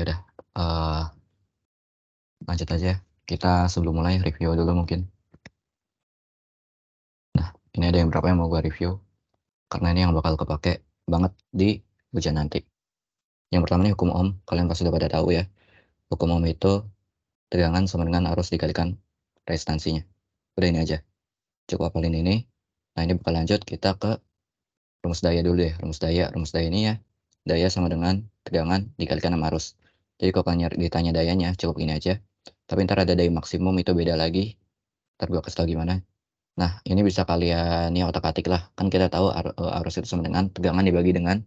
ya udah, lanjut aja. Kita sebelum mulai review dulu mungkin. Nah, ini ada yang berapa yang mau gua review, karena ini yang bakal kepake banget di ujian nanti. Yang pertama nih hukum Ohm, kalian pasti udah pada tahu ya. Hukum Ohm itu tegangan sama dengan arus dikalikan resistansinya. Udah ini aja, cukup hafalin ini. Nah, ini bakal lanjut kita ke rumus daya dulu deh. Rumus daya ini ya, daya sama dengan tegangan dikalikan sama arus. Jadi kalau kalian ditanya dayanya, cukup ini aja. Tapi ntar ada daya maksimum, itu beda lagi. Ntar gua kasih tau gimana. Nah, ini bisa kalian ya otak-atik lah. Kan kita tahu arus itu sama dengan tegangan dibagi dengan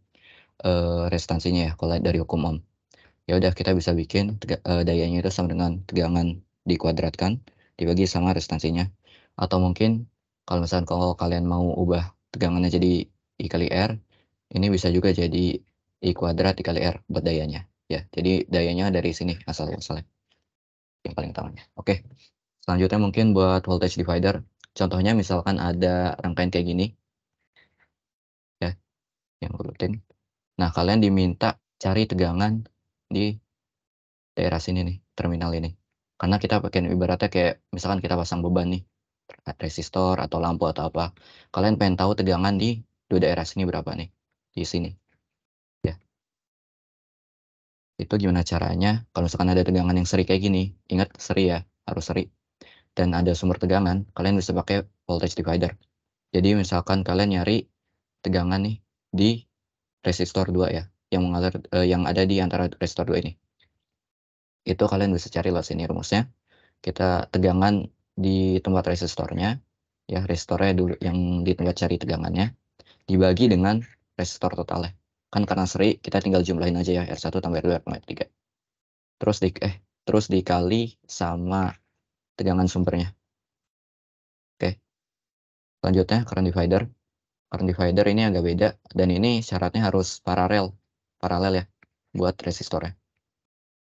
resistansinya ya, kalau dari hukum Ohm. Ya udah, kita bisa bikin dayanya itu sama dengan tegangan dikuadratkan dibagi sama resistansinya. Atau mungkin kalau misalkan kalau kalian mau ubah tegangannya jadi I kali R, ini bisa juga jadi I kuadrat dikali R buat dayanya. Ya, jadi dayanya dari sini asalnya yang paling utamanya. Oke, selanjutnya mungkin buat voltage divider. Contohnya misalkan ada rangkaian kayak gini ya, yang rutin. Nah, kalian diminta cari tegangan di daerah sini nih, terminal ini. Karena kita pakai ibaratnya kayak misalkan kita pasang beban nih, resistor atau lampu atau apa. Kalian pengen tahu tegangan di dua daerah sini berapa nih, di sini. Ya, itu gimana caranya? Kalau misalkan ada tegangan yang seri kayak gini, ingat seri ya, harus seri. Dan ada sumber tegangan, kalian bisa pakai voltage divider. Jadi misalkan kalian nyari tegangan nih di resistor 2 ya, yang mengalir yang ada di antara resistor 2 ini. Itu kalian bisa cari lewat sini rumusnya. Kita tegangan di tempat resistornya, ya resistornya dulu yang di tempat cari tegangannya, dibagi dengan resistor totalnya. Kan karena seri, kita tinggal jumlahin aja ya, R1 tambah R2 tambah R3. Terus dikali sama tegangan sumbernya. Oke. Selanjutnya current divider. Current divider ini agak beda, dan ini syaratnya harus paralel ya buat resistornya.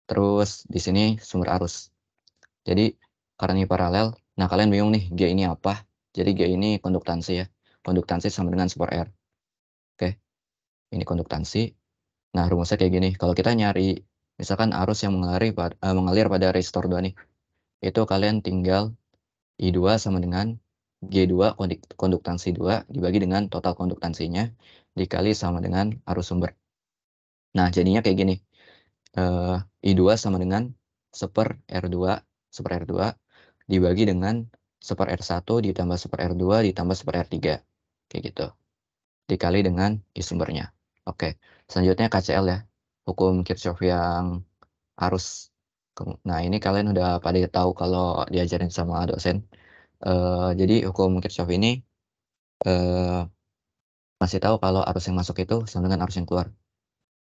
Terus di sini sumber arus. Jadi karena ini paralel, nah kalian bingung nih G ini apa? Jadi G ini konduktansi ya. Konduktansi sama dengan super R. Oke, ini konduktansi. Nah, rumusnya kayak gini. Kalau kita nyari misalkan arus yang mengalir pada resistor 2 nih, itu kalian tinggal I2 sama dengan G2 konduktansi 2 dibagi dengan total konduktansinya dikali sama dengan arus sumber. Nah, jadinya kayak gini. I2 sama dengan super R2 dibagi dengan super R1 ditambah super R2 ditambah super R3. Kayak gitu. Dikali dengan I sumbernya. Oke, selanjutnya KCL ya. Hukum Kirchhoff yang arus. Nah, ini kalian udah pada tahu kalau diajarin sama dosen. Jadi hukum Kirchhoff ini masih tahu kalau arus yang masuk itu sama dengan arus yang keluar.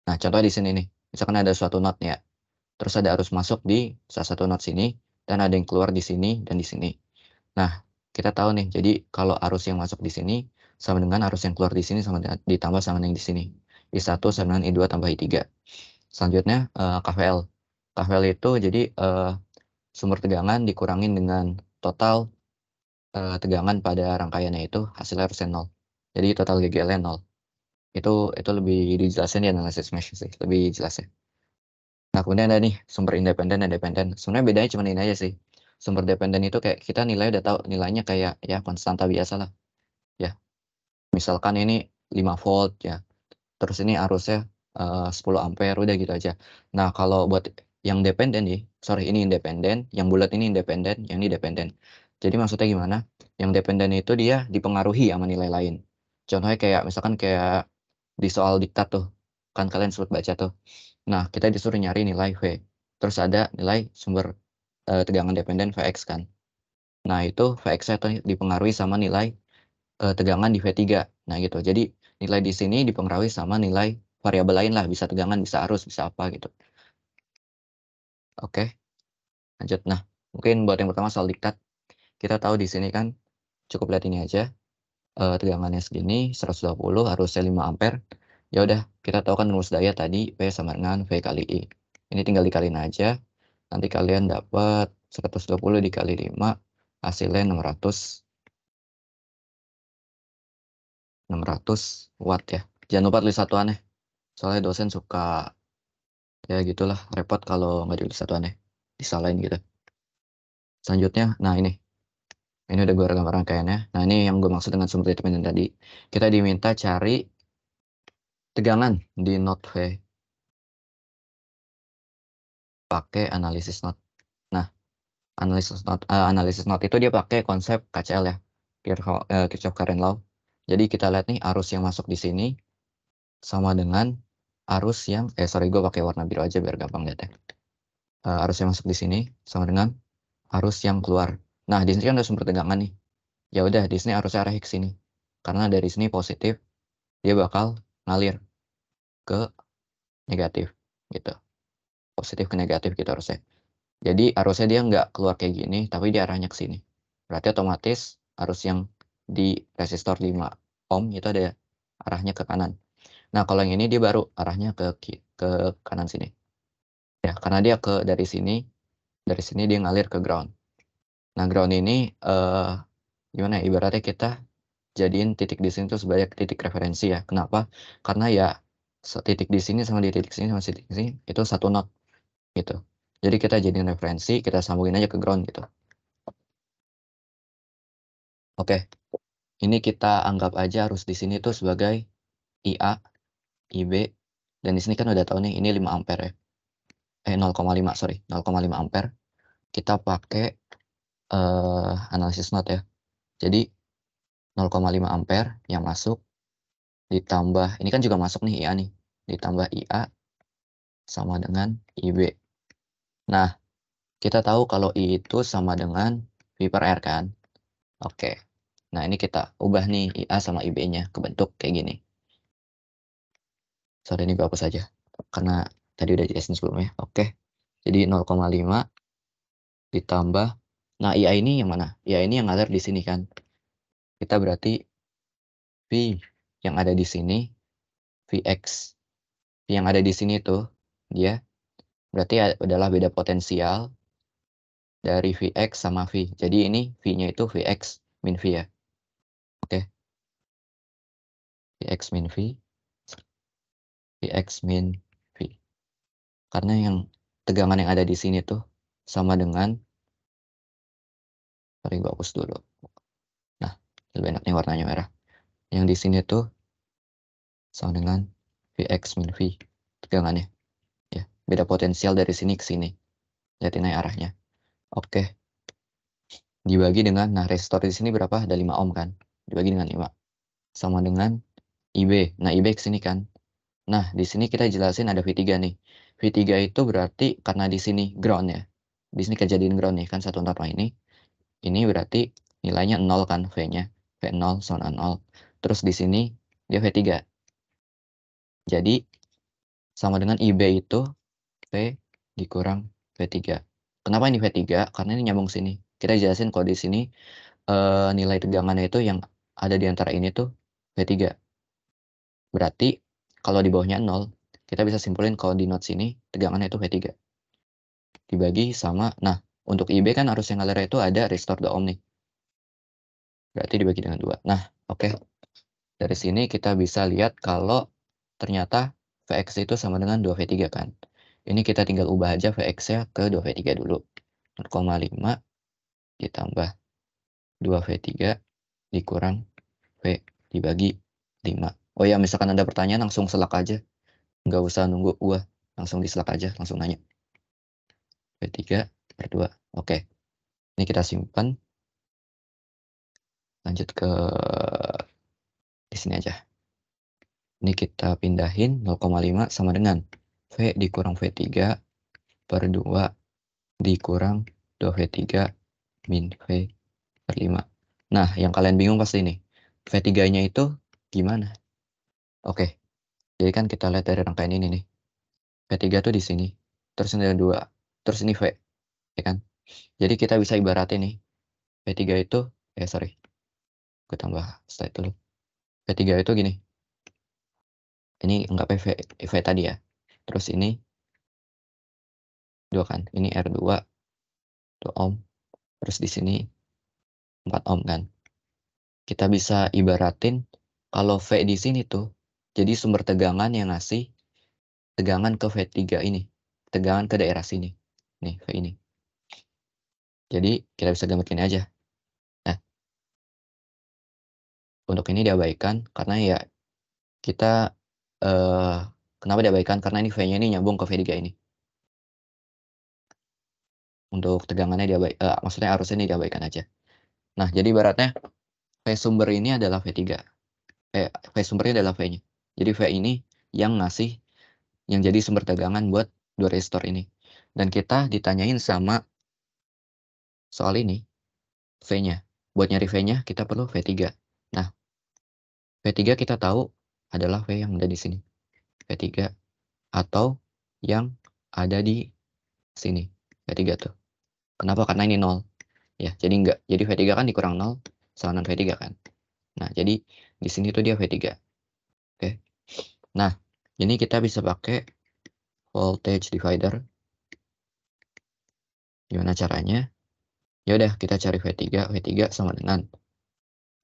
Nah, contoh di sini nih. Misalkan ada suatu not ya. Terus ada arus masuk di salah satu not sini, dan ada yang keluar di sini dan di sini. Nah, kita tahu nih, jadi kalau arus yang masuk di sini sama dengan arus yang keluar di sini sama dengan, ditambah sama dengan yang di sini. I1 sama dengan I2 tambah I3. Selanjutnya KVL. KVL itu jadi sumber tegangan dikurangin dengan total tegangan pada rangkaiannya, itu hasilnya harusnya 0. Jadi total GGL-nya 0. Itu lebih dijelasin di analisis mesh sih, lebih jelas ya. Nah, kemudian ada nih sumber independen dan dependen. Sebenarnya bedanya cuma ini aja sih. Sumber dependen itu kayak kita nilai udah tahu nilainya kayak ya konstanta biasa lah. Ya, misalkan ini 5 volt ya. Terus ini arusnya 10 ampere udah gitu aja. Nah, kalau buat yang dependen nih, sorry ini independen, yang bulat ini independen, yang ini dependen. Jadi maksudnya gimana? Yang dependen itu dia dipengaruhi sama nilai lain. Contohnya kayak misalkan kayak di soal diktat tuh. Kan kalian sempat baca tuh. Nah, kita disuruh nyari nilai V. Terus ada nilai sumber tegangan dependen Vx kan. Nah, itu Vx-nya dipengaruhi sama nilai tegangan di V3. Nah, gitu. Jadi, nilai di sini dipengaruhi sama nilai variabel lain lah. Bisa tegangan, bisa arus, bisa apa gitu. Oke, lanjut. Nah, mungkin buat yang pertama soal diktat. Kita tahu di sini kan cukup lihat ini aja. Tegangannya segini, 120, arusnya 5 ampere. Ya udah, kita tahu kan rumus daya tadi P sama dengan V kali I. Ini tinggal dikaliin aja. Nanti kalian dapat 120 dikali 5, hasilnya 600 watt ya. Jangan lupa tulis satuannya. Soalnya dosen suka Ya gitulah, repot kalau nggak ditulis satuannya, disalahin gitu. Selanjutnya, nah ini udah gue gambar rangkaiannya. Nah ini yang gue maksud dengan sumber statement yang tadi. Kita diminta cari tegangan di node V pakai analisis node. Nah, analisis node itu dia pakai konsep KCL ya, Kirchhoff Current Law. Jadi kita lihat nih arus yang masuk di sini sama dengan arus yang sorry, gue pakai warna biru aja biar gampang lihat ya. Arus yang masuk di sini sama dengan arus yang keluar. Nah, di sini kan ada sumber tegangan nih. Ya udah, di sini arusnya arah ke sini. Karena dari sini positif, dia bakal ngalir ke negatif gitu. Positif ke negatif gitu arusnya. Jadi arusnya dia nggak keluar kayak gini, tapi dia arahnya ke sini. Berarti otomatis arus yang di resistor 5 ohm itu ada arahnya ke kanan. Nah, kalau yang ini dia baru arahnya ke kanan sini. Ya, karena dia dari sini dia ngalir ke ground. Nah, ground ini gimana ya? Ibaratnya kita jadiin titik di sini tuh sebagai titik referensi ya. Kenapa? Karena ya titik di sini sama di titik sini sama titik sini itu satu node gitu. Jadi kita jadiin referensi, kita sambungin aja ke ground gitu. Oke, ini kita anggap aja arus di sini tuh sebagai IA, IB, dan di sini kan udah tahu nih ini 5 ampere ya. 0,5 sorry, 0,5 ampere. Kita pakai analisis node ya. Jadi 0,5 ampere yang masuk ditambah, ini kan juga masuk nih IA nih, ditambah IA sama dengan IB. Nah, kita tahu kalau I itu sama dengan V per R kan? Oke. Nah, ini kita ubah nih IA sama IB-nya ke bentuk kayak gini. Sorry, ini gue hapus saja. Karena tadi udah jelasin sebelumnya. Oke. Jadi 0,5 ditambah. Nah, IA ini yang mana? IA ini yang ngalir di sini kan? Kita berarti V yang ada di sini, Vx. V yang ada di sini tuh, dia berarti adalah beda potensial dari Vx sama V. Jadi ini V-nya itu Vx min V ya. Oke. Vx min V. Vx min V. Karena yang tegangan yang ada di sini tuh sama dengan, sorry gue hapus dulu. Nah, lebih enak nih warnanya merah. Yang di sini tuh sama dengan Vx min V tegangannya. Ya, beda potensial dari sini ke sini. Lihat ini arahnya. Oke. Dibagi dengan, nah resistor di sini berapa? Ada 5 ohm kan? Dibagi dengan 5. Sama dengan IB. Nah, IB ke sini kan? Nah, di sini kita jelasin ada V3 nih. V3 itu berarti karena di sini ground ya. Di sini kejadian ground nih kan satu norma ini. Ini berarti nilainya 0 kan V-nya. V0 sama 0. Terus di sini dia V3. Jadi sama dengan IB itu V dikurang V3. Kenapa ini V3? Karena ini nyambung sini. Kita jelasin kalau di sini nilai tegangannya itu yang ada di antara ini tuh V3. Berarti kalau di bawahnya 0, kita bisa simpulin kalau di node sini tegangannya itu V3. Dibagi sama, nah untuk IB kan harus yang ngalir itu ada resistor 2 ohm nih. Berarti dibagi dengan 2. Nah, oke. Dari sini kita bisa lihat kalau ternyata Vx itu sama dengan 2V3 kan. Ini kita tinggal ubah aja Vx-nya ke 2V3 dulu. 0,5 ditambah 2V3 dikurang V dibagi 5. Oh ya, misalkan ada pertanyaan langsung selak aja. Nggak usah nunggu gua. Langsung diselak aja, langsung nanya. V3 per 2. Oke. Ini kita simpan. Lanjut ke di sini aja. Ini kita pindahin 0,5 sama dengan V dikurang V3 per 2 dikurang 2V3 min V per 5. Nah, yang kalian bingung pasti ini. V3-nya itu gimana? Oke, jadi kan kita lihat dari rangkaian ini nih. V3 tuh di sini. Terus ini ada 2. Terus ini V. Ya kan? Jadi kita bisa ibaratin nih. V3 itu, sorry. Gue tambah slide dulu. V3 itu gini. Ini anggap V tadi ya. Terus ini 2 kan. Ini R2, 2 ohm. Terus di sini 4 ohm kan. Kita bisa ibaratin kalau V di sini tuh jadi sumber tegangan yang ngasih tegangan ke V3 ini. tegangan ke daerah sini. Nih, V ini. Jadi kita bisa gambar gini aja. Nah, untuk ini diabaikan karena ya kita kenapa diabaikan? Karena ini V-nya ini nyambung ke V3 ini. Untuk tegangannya maksudnya arusnya ini diabaikan aja. Nah, jadi ibaratnya V sumber ini adalah V3. V sumbernya adalah V-nya. Jadi V ini yang jadi sumber tegangan buat dua resistor ini. Dan kita ditanyain sama soal ini, V-nya. Buat nyari V-nya kita perlu V3. Nah, V3 kita tahu adalah V yang ada di sini. V3 atau yang ada di sini. V3 tuh. Kenapa? Karena ini 0. Ya, jadi enggak. Jadi V3 kan dikurang 0 sama dengan V3 kan. Nah, jadi di sini tuh dia V3. Oke. Nah, ini kita bisa pakai voltage divider. Gimana caranya? Ya udah, kita cari V3. V3 sama dengan,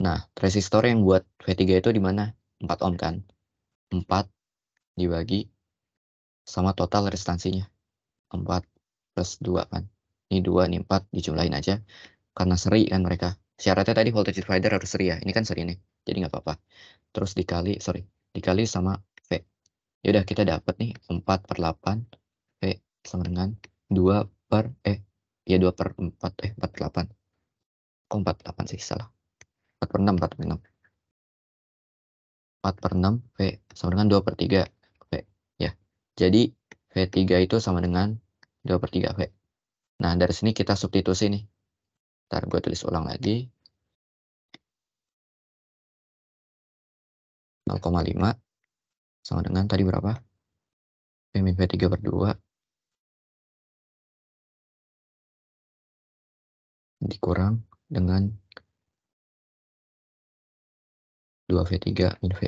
nah, resistor yang buat V3 itu di mana? 4 ohm kan? 4 dibagi sama total restansinya. 4 plus 2 kan. Ini 2, ini 4, dijumlahin aja. Karena seri kan mereka. Syaratnya tadi voltage divider harus seri ya. Ini kan seri nih. Jadi nggak apa-apa. Terus dikali sama V. Yaudah, kita dapat nih 4 per 8. V sama dengan 2 per, 2 per 4, 4 per 8. Kok 4 per 8 sih? Salah. 4 per 6, 4 per 6. 4 per 6 V sama dengan 2 per 3 V. Ya. Jadi V3 itu sama dengan 2 per 3 V. Nah, dari sini kita substitusi nih. Ntar gue tulis ulang lagi. 0,5 sama dengan tadi berapa? V min V3 per 2 dikurang dengan 2V3 min V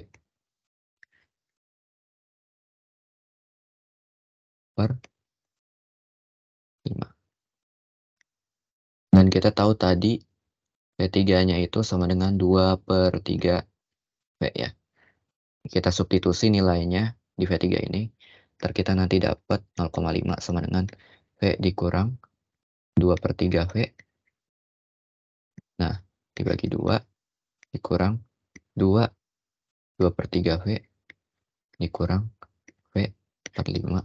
per 5. Dan kita tahu tadi V3-nya itu sama dengan 2 per 3 V ya. Kita substitusi nilainya di V3 ini. Ntar kita nanti dapat 0,5 sama dengan V dikurang 2 per 3 V. Nah, dibagi 2 dikurang 2 per 3 V dikurang V per 5.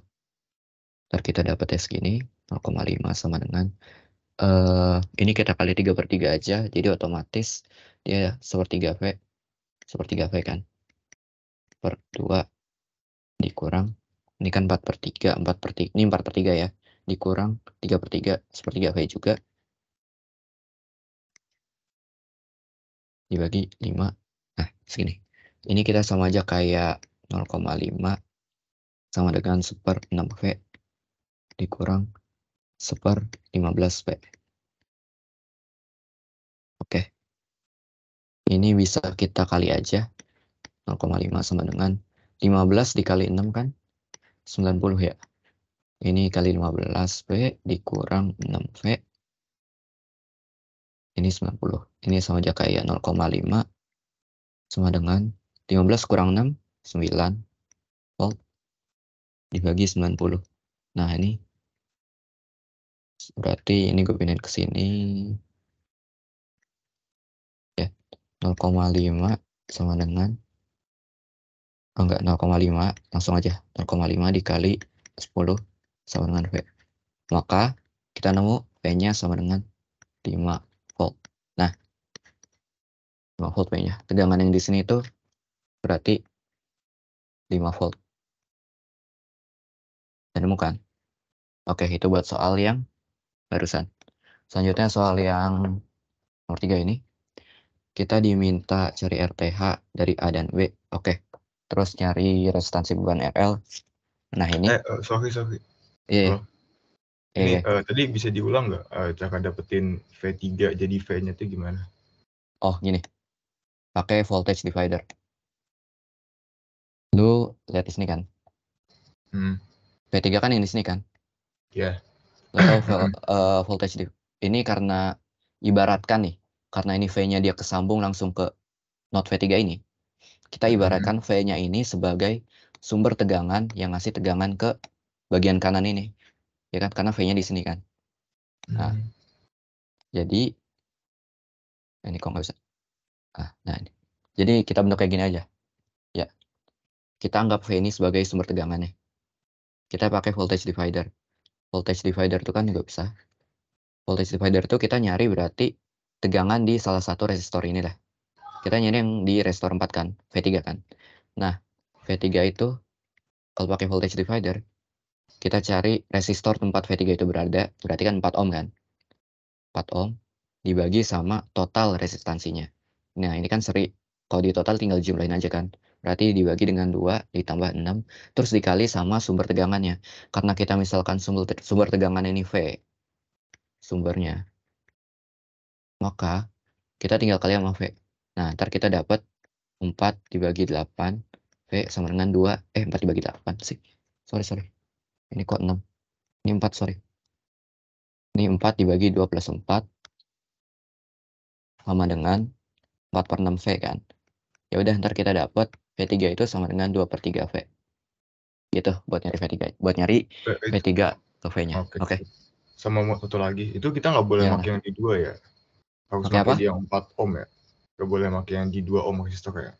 Ntar kita dapat segini 0,5 sama dengan ini kita kali 3 per 3 aja, jadi otomatis dia sepertiga V kan, per 2 dikurang, ini kan 4 per 3, ini 4 per 3 ya, dikurang 3 per 3, sepertiga V juga, dibagi 5, nah segini. Ini kita sama aja kayak 0,5 sama dengan 1/6 V dikurang 1/15 V. Oke. Ini bisa kita kali aja. 0,5 sama dengan 15 dikali 6 kan 90 ya. Ini kali 15 V dikurang 6 V. Ini 90. Ini sama aja kayak 0,5 sama dengan 15 kurang 6, 9 volt dibagi 90. Nah, ini berarti ini gue pindahin ke sini. Ya, 0,5 sama dengan, oh enggak, 0,5 langsung aja. 0,5 dikali 10 sama dengan V. Maka kita nemu V-nya sama dengan 5 volt. Nah, 5 volt V-nya. Tegangan yang di sini itu berarti 5 volt. Dan temukan. Oke, itu buat soal yang barusan. Selanjutnya soal yang nomor 3 ini. Kita diminta cari RTH dari A dan B. Oke. Terus nyari restansi beban RL. Nah, ini. Sorry. Iya. Ini tadi bisa diulang nggak cara dapetin V3 jadi V-nya itu gimana? Oh, gini. Pakai voltage divider. Lu lihat di sini kan? V3 kan yang di sini kan? Ya. Lo tahu voltage ini karena ibaratkan nih, karena ini V-nya dia kesambung langsung ke not V3 ini. Kita ibaratkan V-nya ini sebagai sumber tegangan yang ngasih tegangan ke bagian kanan ini. ya kan, karena V-nya di sini kan. Nah, jadi ini kok nggak bisa. Nah ini. Jadi kita bentuk kayak gini aja. Ya, kita anggap V ini sebagai sumber tegangannya. Kita pakai voltage divider. Voltage divider itu kan nggak bisa. Voltage divider itu kita nyari berarti tegangan di salah satu resistor ini lah. Kita nyari yang di resistor 4 kan, V3 kan. Nah, V3 itu kalau pakai voltage divider, kita cari resistor tempat V3 itu berada, berarti kan 4 ohm kan. 4 ohm dibagi sama total resistansinya. Nah, ini kan seri. Kalau di total tinggal jumlahin aja kan. Berarti dibagi dengan 2 ditambah 6 terus dikali sama sumber tegangannya. Karena kita misalkan sumber tegangan ini V sumbernya. Maka kita tinggal kali sama V. Nah, ntar kita dapat 4 dibagi 8 V sama dengan 2. 4 dibagi 8 sih. Sorry. Ini kok 6. Ini 4, sorry. Ini 4 dibagi 2 plus 4 sama dengan 4 per 6 V kan. Ya udah, ntar kita dapat V3 itu sama dengan 2 per 3 V. Gitu buat nyari V3. Buat nyari V3 ke V-nya. Oke. Sama satu lagi, itu kita nggak boleh pakai yang di 2 ya? Harus pakai di yang 4 ohm ya? Nggak boleh pakai yang di 2 ohm resistor ya?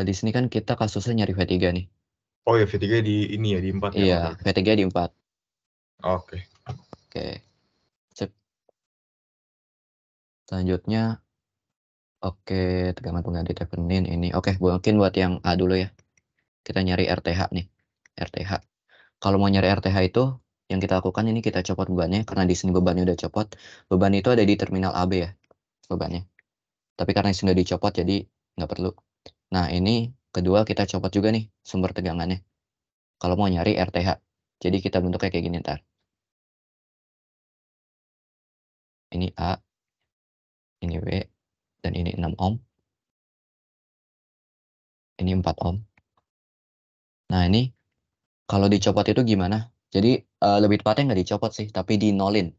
Di sini kan kita kasusnya nyari V3 nih. Oh ya, V3 di ini ya, di 4 ya? Iya, V3 di 4. Oke. Sip. Selanjutnya, oke, tegangan pengganti Thevenin ini. Oke, mungkin buat yang A dulu ya. Kita nyari RTH nih. RTH. Kalau mau nyari RTH itu, yang kita lakukan ini kita copot bebannya. Karena di sini bebannya udah copot. Beban itu ada di terminal AB ya, bebannya. Tapi karena sudah dicopot, jadi nggak perlu. Nah, ini kedua kita copot juga nih sumber tegangannya. Kalau mau nyari RTH. Jadi kita bentuknya kayak gini ntar. Ini A, ini W, dan ini 6 ohm. Ini 4 ohm. Nah, ini kalau dicopot itu gimana? Jadi lebih tepatnya nggak dicopot sih, tapi di nolin.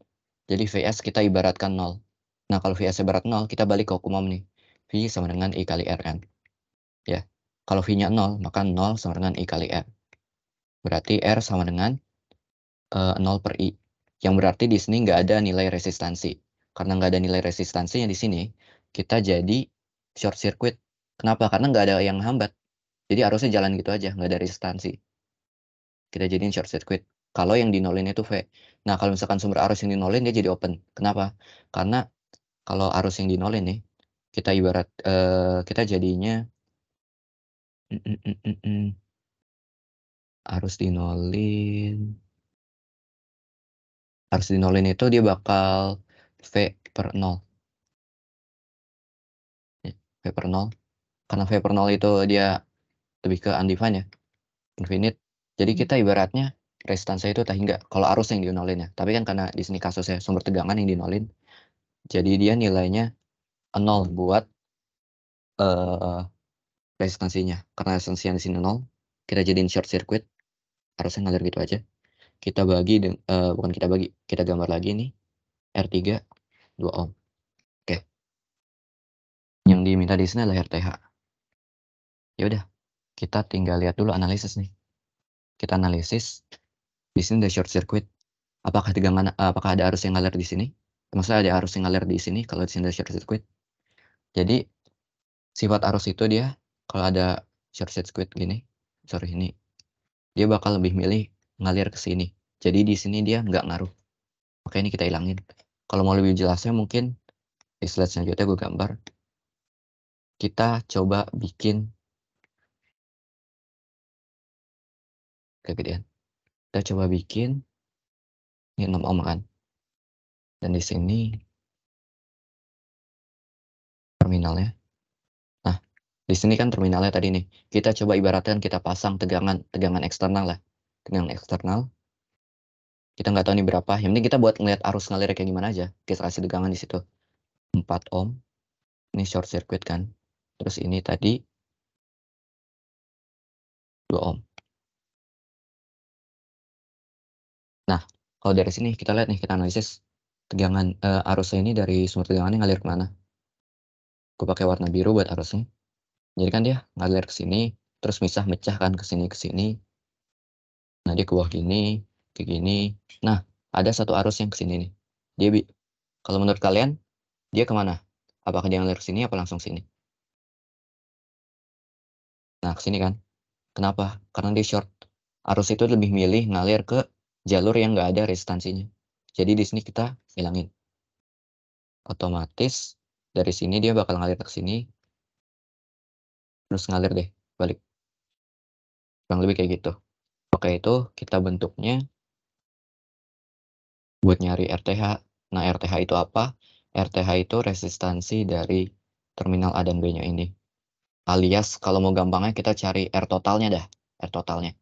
Jadi VS kita ibaratkan 0. Nah, kalau VS ibarat 0, kita balik ke hukum ohm nih. V sama dengan I kali R kan. Ya. Kalau V-nya 0, maka 0 sama dengan I kali R. Berarti R sama dengan 0 per I. Yang berarti di sini nggak ada nilai resistansi. Karena nggak ada nilai resistansinya di sini, kita jadi short circuit. Kenapa? Karena nggak ada yang hambat. Jadi arusnya jalan gitu aja, nggak ada resistansi. Kita jadiin short circuit. Kalau yang dinolin itu V. Nah, kalau misalkan sumber arus yang dinolin, dia jadi open. Kenapa? Karena kalau arus yang dinolin nih, kita ibarat, kita jadinya arus dinolin itu dia bakal V per 0. V per 0. Karena V per 0 itu dia lebih ke undefined ya, infinite. Jadi kita ibaratnya resistansi itu tak hingga kalau arus yang dinolin ya. Tapi kan karena di sini kasusnya sumber tegangan yang dinolin, jadi dia nilainya 0 buat resistansinya. Karena resistansinya di sini 0, kita jadiin short circuit, arusnya ngalir gitu aja. Kita bagi, bukan kita bagi, kita gambar lagi nih, R3 2 ohm. Oke. Yang diminta di sini adalah RTH. Ya udah, kita tinggal lihat dulu analisis nih. Kita analisis, di sini ada short circuit. Apakah ada arus yang ngalir di sini? Maksudnya ada arus yang ngalir di sini kalau di sini ada short circuit. Jadi sifat arus itu dia kalau ada short circuit gini, ini dia bakal lebih milih ngalir ke sini. Jadi di sini dia nggak ngaruh. Makanya ini kita hilangin. Kalau mau lebih jelasnya mungkin di slide selanjutnya gue gambar. Kita coba bikin kegedean. Kita coba bikin ini 6 ohm kan. Dan di sini terminalnya. Nah, di sini kan terminalnya tadi nih. Kita coba ibaratkan kita pasang tegangan eksternal lah. Tegangan eksternal. Kita nggak tahu nih berapa. Yang penting kita buat ngeliat arus ngalir kayak gimana aja. Kita kasih tegangan di situ. 4 ohm. Ini short circuit kan. Terus ini tadi 2 ohm. Nah, kalau dari sini kita lihat nih, kita analisis tegangan arusnya ini dari sumber tegangannya ngalir kemana. Gue pakai warna biru buat arusnya. Jadi kan dia ngalir ke sini, terus mecah kan ke sini. Nah, dia ke bawah gini, ke gini. Nah, ada satu arus yang ke sini nih. Dia kalau menurut kalian, dia kemana? Apakah dia ngalir ke sini apa langsung sini? Nah, ke sini kan. Kenapa? Karena dia short. Arus itu lebih milih ngalir ke jalur yang nggak ada resistansinya. Jadi di sini kita hilangin. Otomatis dari sini dia bakal ngalir ke sini. Terus ngalir deh, balik. Kurang lebih kayak gitu. Oke, itu kita bentuknya buat nyari RTH. Nah, RTH itu apa? RTH itu resistansi dari terminal A dan B-nya ini. Alias kalau mau gampangnya kita cari R totalnya dah. R totalnya.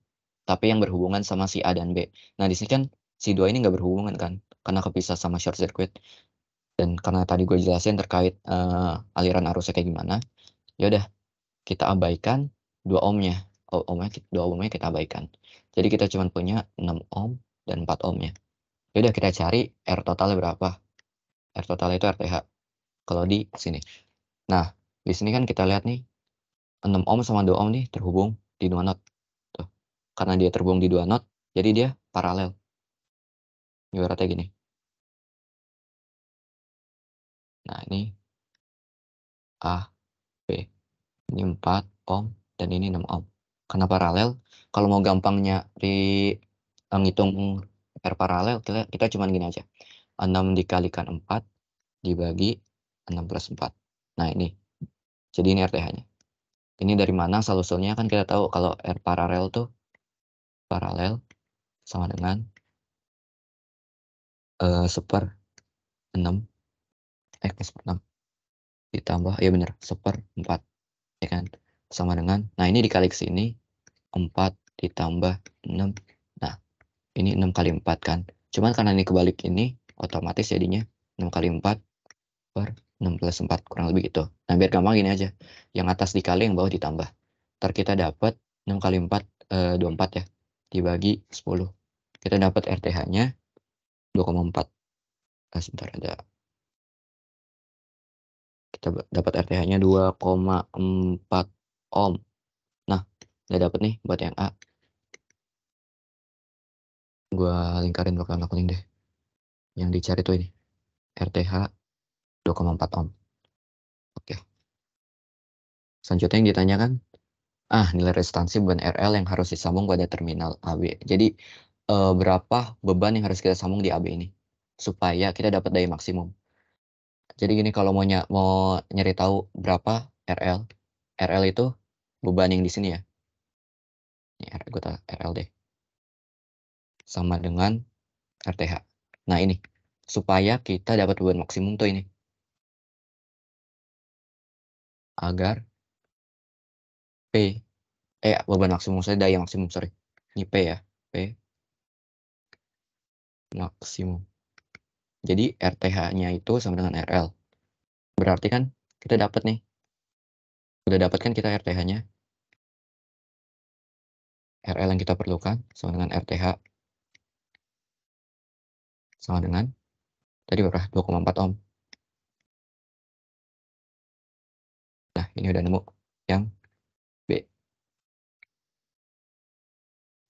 Tapi yang berhubungan sama si A dan B. Nah, di sini kan si dua ini nggak berhubungan kan. Karena kepisah sama short circuit. Dan karena tadi gue jelasin terkait aliran arusnya kayak gimana. Ya udah, kita abaikan 2 ohmnya. Ohmnya 2 ohmnya kita abaikan. Jadi kita cuma punya 6 ohm dan 4 ohmnya. Ya udah, kita cari R totalnya berapa. R totalnya itu RTH. Kalau di sini. Nah, di sini kan kita lihat nih 6 ohm sama 2 ohm nih terhubung di 2 not. Tuh. Karena dia terhubung di 2 not, jadi dia paralel. Ibaratnya gini. Nah, ini A, B. Ini 4 ohm dan ini 6 ohm. Karena paralel, kalau mau gampangnya ngitung R paralel, kita cuma gini aja. 6 dikalikan 4 dibagi 6 plus 4. Nah, ini. Jadi ini RTH-nya. Ini dari mana asal-usulnya? Kan kita tahu kalau R paralel tuh paralel sama dengan 1/6 1/6 ditambah, ya bener, 1/4, ya kan, sama dengan, nah ini dikali ke sini 4 ditambah 6. Nah, ini 6 kali 4 kan, cuman karena ini kebalik ini otomatis jadinya 6 kali 4 per 6 plus 4, kurang lebih gitu. Nah, biar gampang gini aja, yang atas dikali, yang bawah ditambah. Ntar kita dapat 6 kali 4 24 ya, dibagi 10, kita dapat RTH-nya 2,4. Sebentar, kita dapat RTH-nya 2,4 ohm. Nah, udah dapat nih buat yang A. Gua lingkarin warna kuning deh. Yang dicari tuh ini. RTH 2,4 ohm. Oke. Selanjutnya yang ditanyakan, nilai resistansi beban RL yang harus disambung pada terminal AB. Jadi berapa beban yang harus kita sambung di AB ini supaya kita dapat daya maksimum. Jadi gini, kalau mau nyari tahu berapa RL, RL itu beban yang di sini ya. Ini gue RL deh. Sama dengan RTH. Nah, ini supaya kita dapat beban maksimum tuh ini. Agar P beban maksimum, saya daya maksimum, sorry. Ini P ya. P maksimum. Jadi RTH-nya itu sama dengan RL. Berarti kan kita dapat nih. Udah dapat kan kita RTH-nya. RL yang kita perlukan sama dengan RTH sama dengan tadi berapa? 2,4 ohm. Nah, ini udah nemu yang B.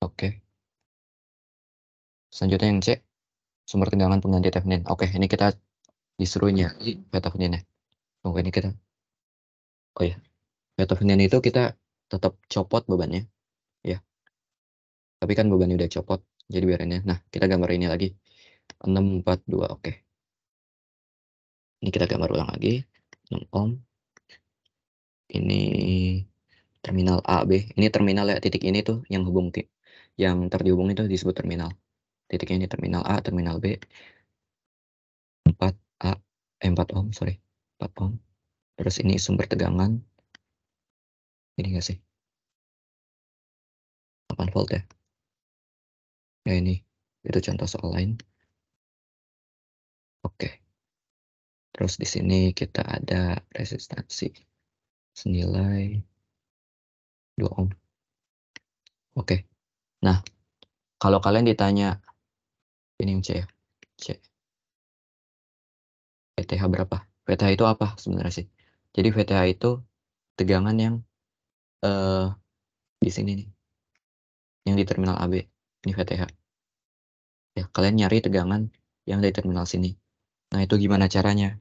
Oke. Selanjutnya yang C, sumber tegangan pengganti Thevenin. Oke, ini kita disuruh nyari Thevenin ya. Oke, ini kita. Oh ya, Thevenin itu kita tetap copot bebannya, ya. Tapi kan bebannya udah copot, jadi biarin ya. Nah, kita gambar ini lagi. 642, oke. Ini kita gambar ulang lagi. 6 ohm. Ini terminal A, B. Ini terminal ya, titik ini tuh yang yang terhubung itu disebut terminal. Titiknya ini terminal A, terminal B. 4 ohm, sorry. 4 ohm. Terus ini sumber tegangan. Ini enggak sih? 8 volt ya. Ya ini, itu contoh soal lain. Oke. Terus di sini kita ada resistansi senilai 2 ohm. Oke. Nah, kalau kalian ditanya, ini yang C ya. C. VTH berapa? VTH itu apa sebenarnya sih? Jadi VTH itu tegangan yang di sini nih. Yang di terminal AB. Ini VTH. Ya, kalian nyari tegangan yang dari terminal sini. Nah, itu gimana caranya?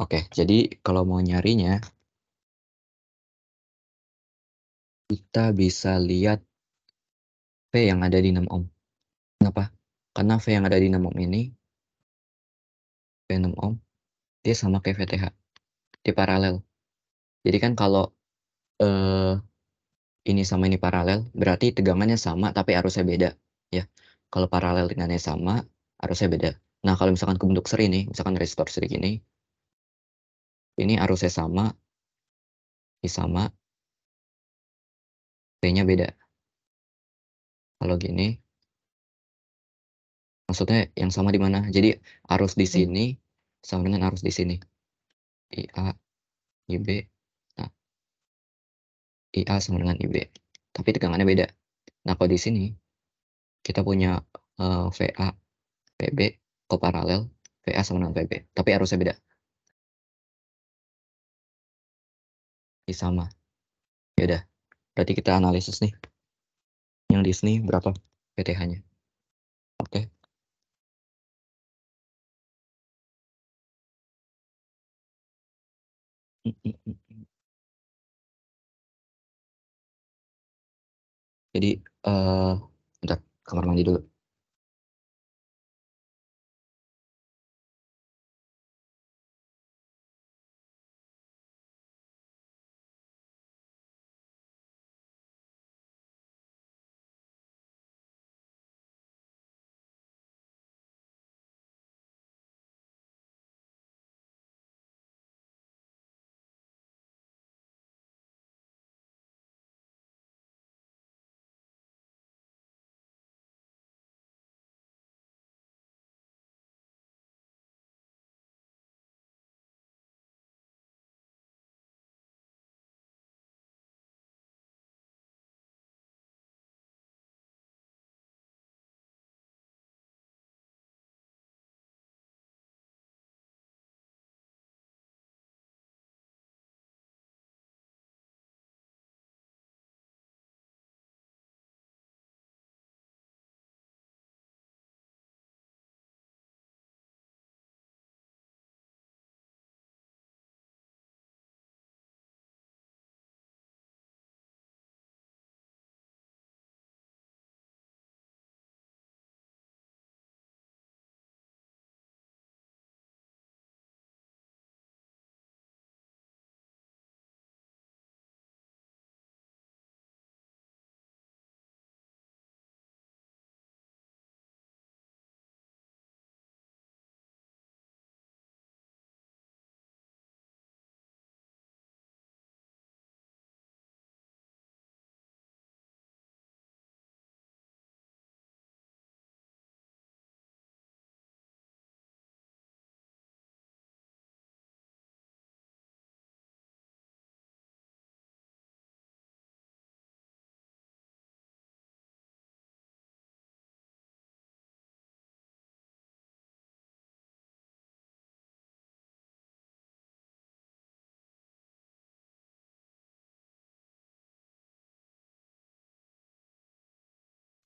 Oke, jadi kalau mau nyarinya, kita bisa lihat V yang ada di 6 ohm. Kenapa? Karena V yang ada di 6 ohm ini, V 6 ohm, dia sama kayak VTH. Dia paralel. Jadi kan kalau ini sama ini paralel, berarti tegangannya sama tapi arusnya beda. Ya, kalau paralel tegangannya sama, arusnya beda. Nah, kalau misalkan kebentuk seri nih, misalkan resistor seri gini, ini arusnya sama, ini sama, V-nya beda. Kalau gini, maksudnya yang sama di mana? Jadi arus di sini sama dengan arus di sini. IA, IB. Nah, IA sama dengan IB. Tapi tegangannya beda. Nah, kalau di sini kita punya VA, PB, koparalel, VA sama dengan PB. Tapi arusnya beda. Ini sama. Ya udah. Berarti kita analisis nih. Yang di sini berapa PTH-nya. Oke. Jadi, bentar, kamar mandi dulu.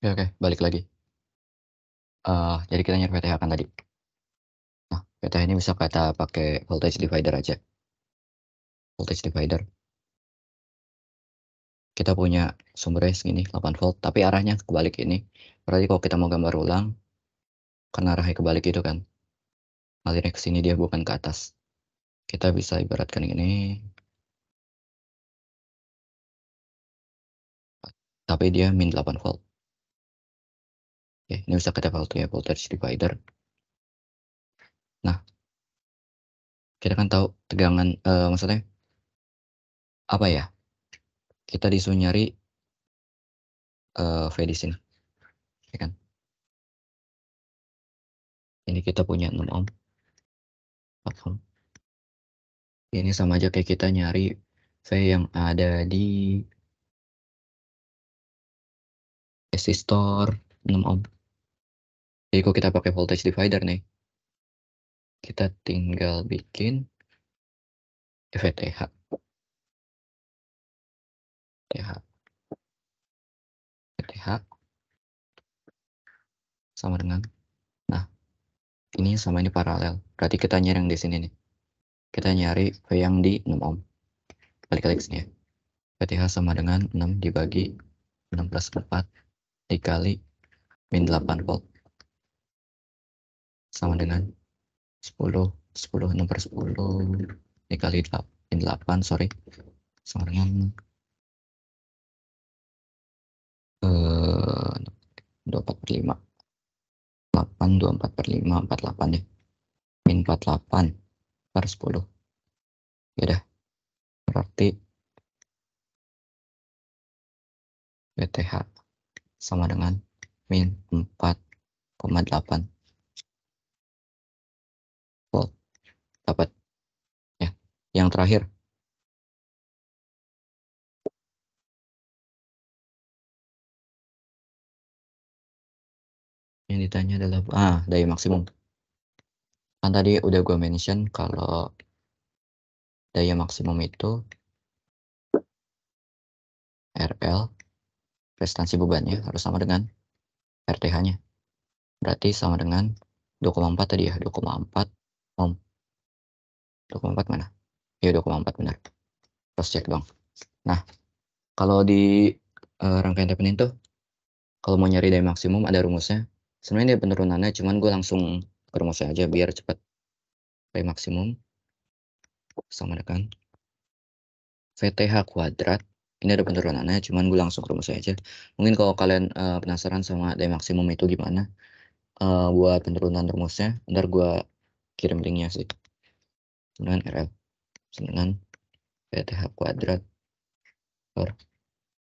Oke, balik lagi. Jadi kita nyari VTH kan tadi. Nah, VTH ini bisa kita pakai voltage divider aja. Voltage divider. Kita punya sumbernya segini, 8 volt, tapi arahnya kebalik ini. Berarti kalau kita mau gambar ulang, karena arahnya kebalik itu kan, alirnya ke sini, dia bukan ke atas. Kita bisa ibaratkan ini, tapi dia min 8 volt. Oke, ini bisa kita pakai voltage divider. Nah, kita kan tahu tegangan, maksudnya apa ya? Kita disuruh nyari V di sini, ya kan? Ini kita punya 6 ohm, 4 ohm. Ini sama aja kayak kita nyari V yang ada di resistor 6 ohm. Jadi kalau kita pakai voltage divider nih, kita tinggal bikin VTH. VTH. VTH. sama dengan, nah ini sama ini paralel, berarti kita nyari yang di sini nih, kita nyari V yang di 6 ohm, balik lagi ke sini ya, berarti H sama dengan 6 dibagi 6 plus 4 dikali min 8 volt sama dengan 10 6 per 10 dikali min 8 sorry sama dengan 24 per 5 8 24 per 5 48 deh, min 48 per 10 ya dah, berarti WTH sama dengan min 4,8 volt. Dapat ya. Yang terakhir yang ditanya adalah daya maksimum. Kan tadi udah gue mention kalau daya maksimum itu RL, restansi bebannya harus sama dengan RTH-nya. Berarti sama dengan 2,4 tadi ya, 2,4 ohm. 2,4 mana? Ya 2,4 benar. Cross check dong. Nah, kalau di rangkaian tapenin tuh, kalau mau nyari daya maksimum ada rumusnya. Sebenarnya dia penurunannya, cuman gue langsung ke rumusnya aja biar cepat. Daya maksimum sama dengan VTH kuadrat. Ini ada penurunannya, cuman gue langsung ke rumusnya aja. Mungkin kalau kalian penasaran sama daya maksimum itu gimana, buat penurunan rumusnya, ntar gue kirim linknya sih. Dengan RL dengan VTH kuadrat per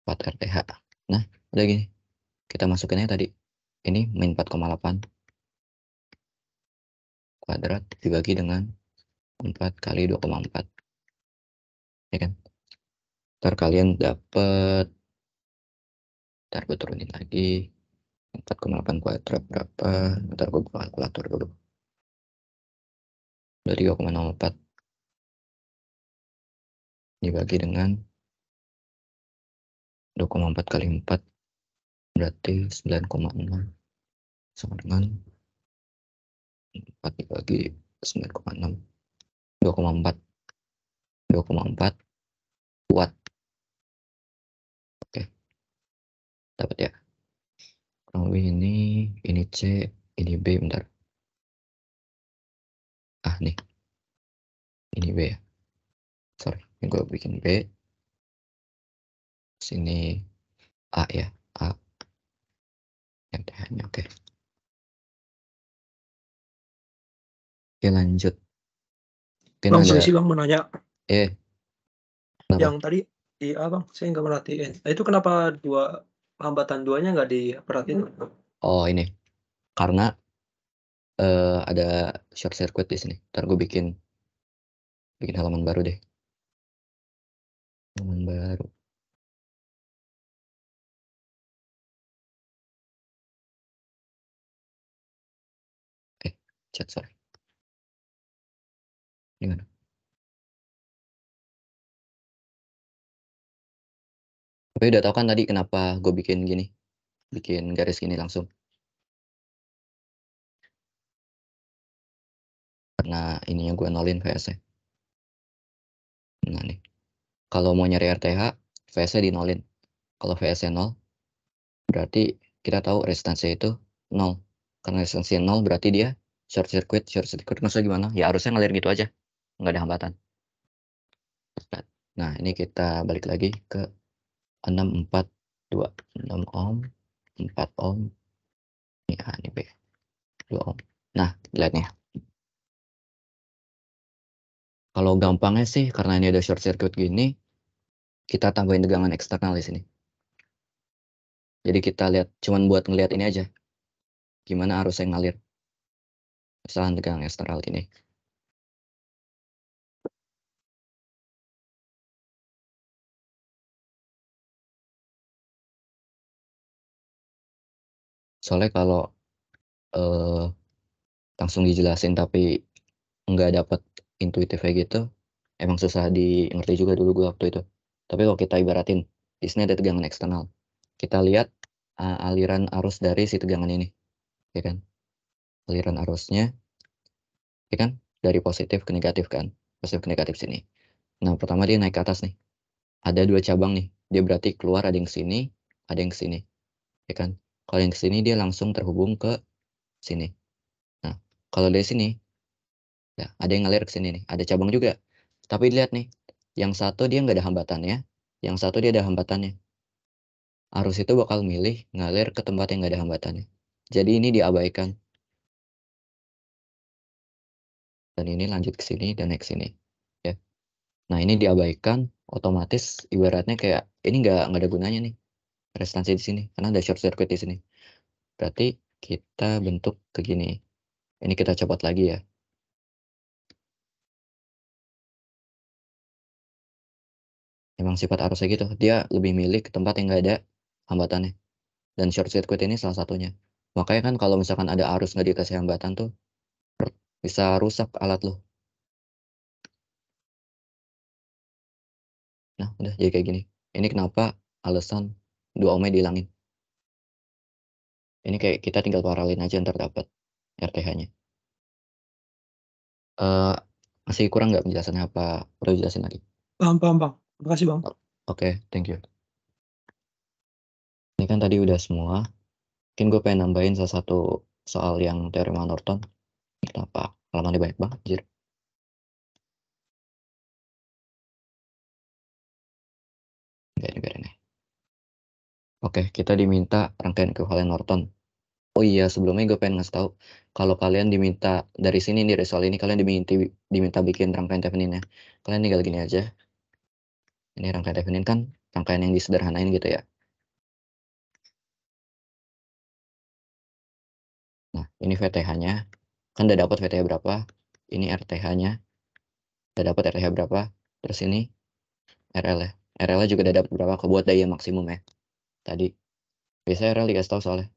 4 RTH. Nah, udah gini. Kita masukinnya tadi. Ini min 4,8 kuadrat dibagi dengan 4 kali 2,4. Ya kan? Ntar kalian dapat, ntar gue turunin lagi. 4,8 kuadrat berapa? Ntar gue buka kalkulator dulu. Udah 3,04 dibagi dengan 2,4 kali 4 berarti 9,6 sama dengan 4 dibagi 9,6 2,4 watt. Oke, dapat ya. Kurang lebih ini C, ini B, bentar. Nih, ini B ya. Sorry, ini gue bikin B. Sini A ya, A. Yang TH-nya, oke. Oke, lanjut. Mungkin Bang, ada, selisih bang mau nanya. kenapa? Yang tadi IA bang, saya nggak merhatiin. Nah, itu kenapa hambatan duanya nggak diperhatiin? Oh, ini. Karena ada short circuit di sini. Ntar gue bikin halaman baru deh. Halaman baru. Chat, sorry. Gimana? Tapi udah tau kan tadi kenapa gue bikin gini? Bikin garis gini langsung. Karena ininya gue nolin VS-nya. Nah nih. Kalau mau nyari RTH, VS-nya di nolin. Kalau VS-nya 0, berarti kita tahu resistansinya itu 0. Karena resistansinya 0 berarti dia short circuit. Short circuit maksudnya gimana? Ya harusnya ngalir gitu aja. Nggak ada hambatan. Nah, ini kita balik lagi ke 642. 6 ohm, 4 ohm. Ini A, ini B. 2 ohm. Nah, lihat nih. Kalau gampangnya sih, karena ini ada short circuit gini, kita tambahin tegangan eksternal di sini. Jadi kita lihat, cuman buat ngelihat ini aja. Gimana arusnya ngalir. Misalnya tegangan eksternal ini. Soalnya kalau langsung dijelasin tapi nggak dapat intuitif kayak gitu, emang susah di ngerti juga dulu gue waktu itu. Tapi kalau kita ibaratin, di sini ada tegangan eksternal. Kita lihat aliran arus dari si tegangan ini. ya kan? Aliran arusnya, ya kan? Dari positif ke negatif kan? Positif ke negatif sini. Nah, pertama dia naik ke atas nih. Ada 2 cabang nih. Dia berarti keluar ada yang ke sini, ada yang ke sini. Ya kan? Kalau yang ke sini dia langsung terhubung ke sini. Nah, kalau dari sini, ya ada yang ngalir ke sini nih. Ada cabang juga. Tapi lihat nih, yang satu dia nggak ada hambatannya, yang satu dia ada hambatannya. Arus itu bakal milih ngalir ke tempat yang nggak ada hambatannya. Jadi ini diabaikan. Dan ini lanjut ke sini dan naik ke sini. Ya. Nah, ini diabaikan, otomatis ibaratnya kayak ini nggak ada gunanya nih. Restansi di sini karena ada short circuit di sini. Berarti kita bentuk ke gini. Ini kita copot lagi ya. Emang sifat arusnya gitu. Dia lebih milih ke tempat yang nggak ada hambatannya. Dan short circuit ini salah satunya. Makanya kan kalau misalkan ada arus nggak dikasih hambatan tuh bisa rusak alat lo. Nah, udah jadi kayak gini. Ini kenapa alasan 2 ohmnya dihilangin. Ini kayak kita tinggal paralelin aja ntar dapat RTH-nya. Masih kurang nggak penjelasannya apa perlu jelasin lagi? Paham, Bang. Makasih, Bang. Oke, thank you. Ini kan tadi udah semua. Mungkin gue pengen nambahin salah satu soal yang teorema Norton. Kenapa halamannya banyak banget, anjir. Enggak, ini biarin ya. Oke, kita diminta rangkaian ekuivalen Norton. Oh iya, sebelumnya gue pengen ngasih tahu kalau kalian diminta dari sini nih, dari soal ini kalian diminta bikin rangkaian Thevenin ya. Kalian tinggal gini aja. Ini rangkaian Thevenin kan rangkaian yang disederhanain gitu ya. Nah, ini VTH-nya. Kan udah dapat VTH berapa? Ini RTH-nya. Udah dapat RTH berapa? Terus ini RL ya. RL juga udah dapat berapa? Kebuat daya maksimum ya. Tadi. Biasanya RL dikasih tahu soalnya.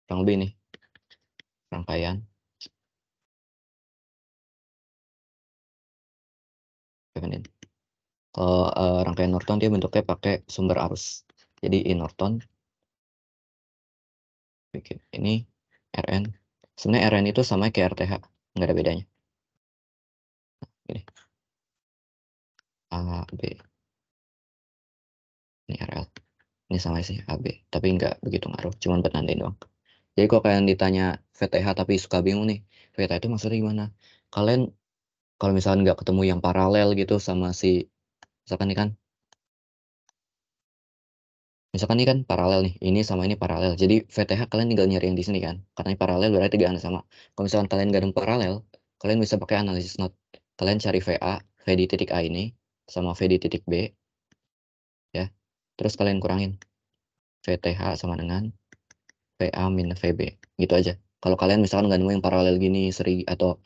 Kurang lebih nih. Rangkaian. Thevenin. Kalau rangkaian Norton dia bentuknya pakai sumber arus. Jadi I Norton bikin ini RN. Sebenarnya RN itu sama kayak RTH, nggak ada bedanya. Ini A B, ini RL, ini sama sih AB, tapi nggak begitu ngaruh, cuman buat nandain doang. Jadi kalau kalian ditanya VTH tapi suka bingung nih, VTH itu maksudnya gimana? Kalian kalau misalnya nggak ketemu yang paralel gitu sama si, misalkan ini kan paralel nih, ini sama ini paralel. Jadi VTH kalian tinggal nyari yang di sini kan, karena ini paralel berarti tegangan sama. Kalau misalkan kalian nggak ada paralel, kalian bisa pakai analisis node. Kalian cari VA, V di titik A ini, sama V di titik B, ya. Terus kalian kurangin VTH sama dengan VA minus VB, gitu aja. Kalau kalian misalkan nggak nemu yang paralel gini, seri atau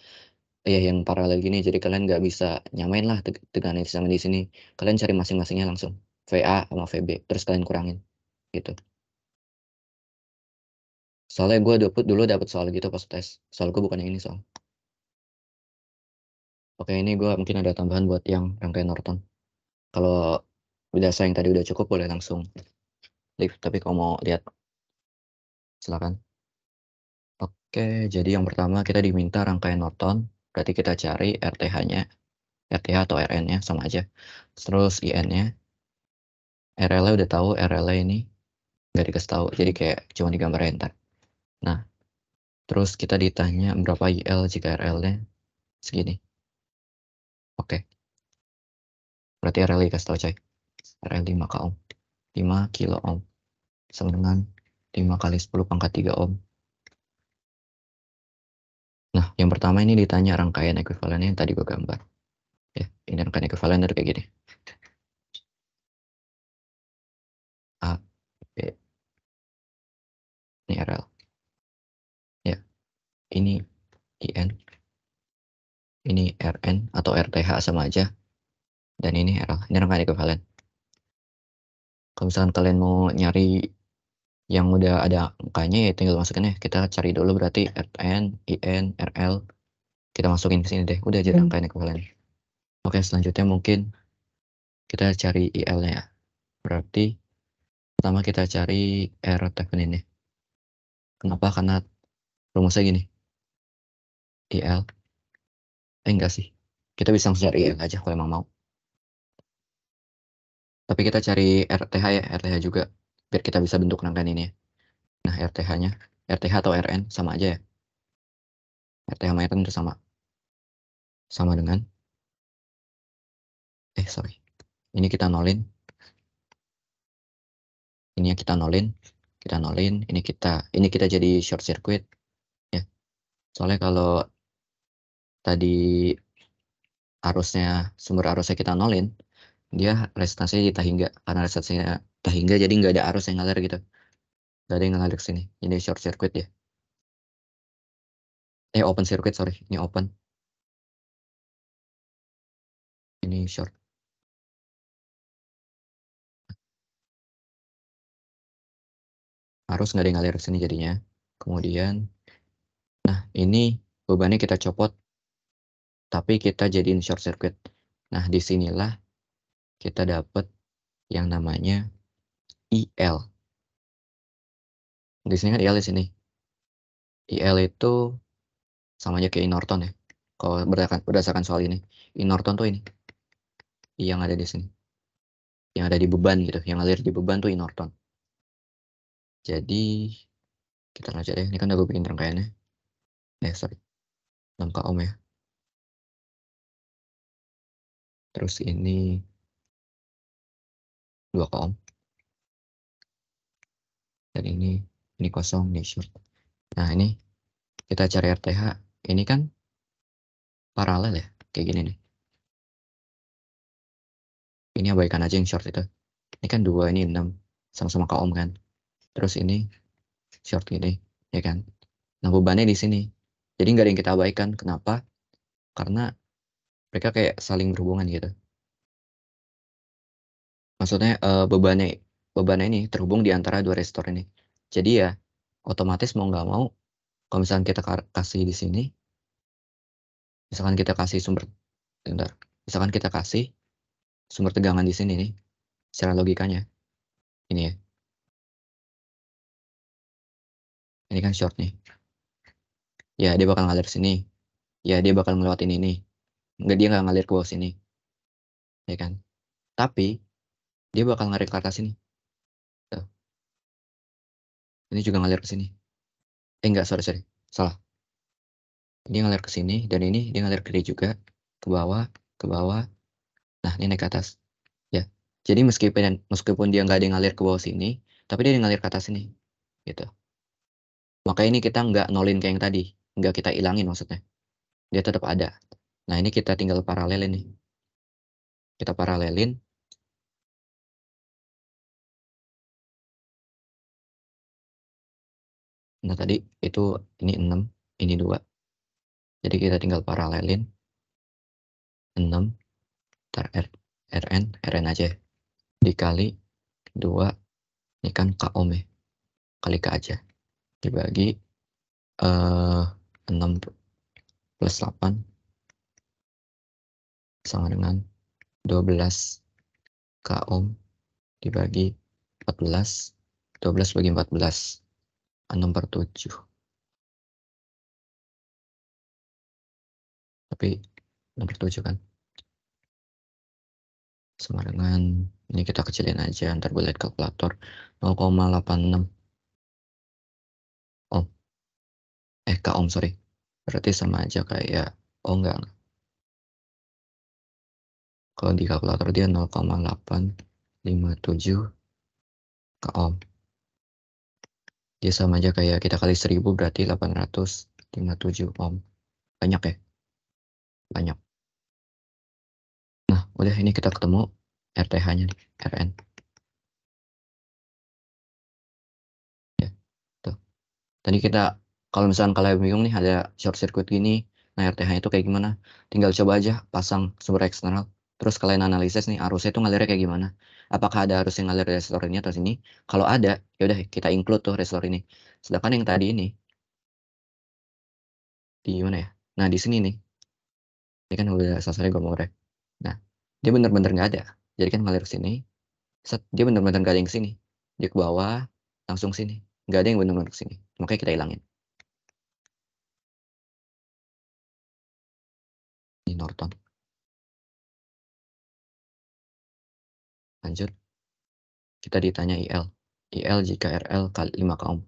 ya yang paralel gini, jadi kalian nggak bisa nyamain lah tegangan di sama di sini. Kalian cari masing-masingnya langsung, VA sama VB, terus kalian kurangin, gitu. Soalnya gue dulu dapet soal gitu pas tes. Soal gue bukan yang ini soal. Oke, ini gue mungkin ada tambahan buat yang rangkaian Norton. Kalau udah yang tadi udah cukup boleh langsung leave. Tapi kalau mau lihat silakan. Oke, jadi yang pertama kita diminta rangkaian Norton. Berarti kita cari RTH-nya, RTH atau RN-nya sama aja. Terus IN-nya, RL-nya udah tahu, RL-nya ini nggak dikasih tahu. Jadi kayak cuma digambarin ntar. Nah, terus kita ditanya berapa IL jika RL-nya segini. Oke, berarti RL dikasih tahu coy. RL 5 k ohm. 5 kilo ohm sama dengan 5 kali 10 pangkat 3 ohm. Nah, yang pertama ini ditanya rangkaian ekuivalennya yang tadi gue gambar. Ya, ini rangkaian ekuivalen dari kayak gini. A, B, ini RL. Ya, ini IN, ini RN atau RTH sama aja. Dan ini RL, ini rangkaian ekuivalen. Kalau misalkan kalian mau nyari yang udah ada angkanya ya tinggal masukin ya. Kita cari dulu berarti RN, IN, RL. Kita masukin ke sini deh. Udah jadi rangkaian ekuivalen. Oke, selanjutnya mungkin kita cari IL-nya ya. Berarti pertama kita cari R Thevenin ya. Kenapa? Karena rumusnya gini. IL. Enggak sih. Kita bisa langsung cari IL aja kalau emang mau. Tapi kita cari RTH ya, RTH juga. Biar kita bisa bentuk rangkaian ini ya. Nah, RTH-nya. RTH atau RN sama aja ya. RTH sama RN itu sama. Sama dengan. Sorry. Ini kita nolin. Ini yang kita nolin. Kita nolin. Ini kita jadi short circuit. Ya. Soalnya kalau tadi sumber arusnya kita nolin, dia resistansinya di Tahingga. Karena resistansinya Tahingga jadi nggak ada arus yang ngalir gitu. Nggak ada yang ngalir ke sini. Ini short circuit ya. Open circuit, sorry. Ini open. Ini short. Arus nggak ada yang ngalir ke sini jadinya. Kemudian, nah ini bebannya kita copot. Tapi kita jadiin short circuit. Nah, disinilah kita dapat yang namanya IL. Di sini kan IL di sini. IL itu sama aja kayak I Norton ya. Kalau berdasarkan soal ini, I Norton tuh ini yang ada di sini, yang ada di beban gitu, yang ngalir di beban tuh I Norton. Jadi kita aja deh. Ini kan udah gue bikin rangkaiannya. Sorry, 6 k ohm ya. Terus ini 2 k ohm. Dan ini kosong, ini short. Nah ini kita cari RTH. Ini kan paralel ya, kayak gini nih. Ini abaikan aja yang short itu. Ini kan 2, ini 6. Sama-sama k ohm kan. Terus ini short ini, ya kan. Nah bebannya di sini. Jadi nggak ada yang kita abaikan. Kenapa? Karena mereka kayak saling berhubungan gitu. Maksudnya bebannya ini terhubung di antara dua resistor ini. Jadi ya otomatis mau nggak mau, kalau misalkan kita kasih di sini, misalkan kita kasih misalkan kita kasih sumber tegangan di sini nih, secara logikanya ini ya, ini kan short nih, ya dia bakal ngalir sini, ya dia bakal ngelewatin ini, dia nggak ngalir ke bawah sini, ya kan? Tapi dia bakal ngalir ke atas sini. Tuh. Ini juga ngalir ke sini. Enggak, sorry, salah. Ini ngalir ke sini dan ini dia ngalir ke kiri juga, ke bawah, ke bawah. Nah, ini naik ke atas. Ya. Jadi meskipun dia nggak ada yang ngalir ke bawah sini, tapi dia ngalir ke atas sini. Gitu. Makanya ini kita nggak nolin kayak yang tadi. Nggak kita ilangin maksudnya. Dia tetap ada. Nah, ini kita tinggal paralelin nih. Kita paralelin. Nah, tadi itu ini 6, ini 2. Jadi kita tinggal paralelin 6 Rn aja dikali 2, ini kan K ohm ya. Kali K aja. Dibagi 6 plus 8 sama dengan 12 K ohm dibagi 14. 12 bagi 14. 6/7. Tapi 6/7 kan. Sama dengan, ini kita kecilin aja, ntar gue lihat kalkulator. 0,86 ohm. K ohm, sorry. Berarti sama aja kayak, enggak. Kalau di kalkulator dia 0,857 K ohm. Dia sama aja kayak kita kali 1000 berarti 857 ohm. Banyak ya? Banyak. Nah, udah ini kita ketemu RTH-nya, Rn. Ya, tuh. Tadi kita, kalau misalkan kalian bingung nih ada short circuit gini, nah RTH itu kayak gimana? Tinggal coba aja pasang sumber eksternal. Terus kalian analisis nih arusnya itu ngalirnya kayak gimana? Apakah ada arus yang ngalir dari resistor ini atau sini? Kalau ada, ya udah kita include tuh resistor ini. Sedangkan yang tadi ini di mana ya? Nah, di sini nih. Ini kan udah selesai gambarnya. Nah, dia bener-bener nggak ada. Jadi kan ngalir ke sini, dia bener-bener nggak ada yang ke sini. Dia ke bawah, langsung sini. nggak ada yang benar-benar ke sini. Makanya kita hilangin. Ini Norton. Lanjut. Kita ditanya IL. IL jika RL kali 5 k ohm.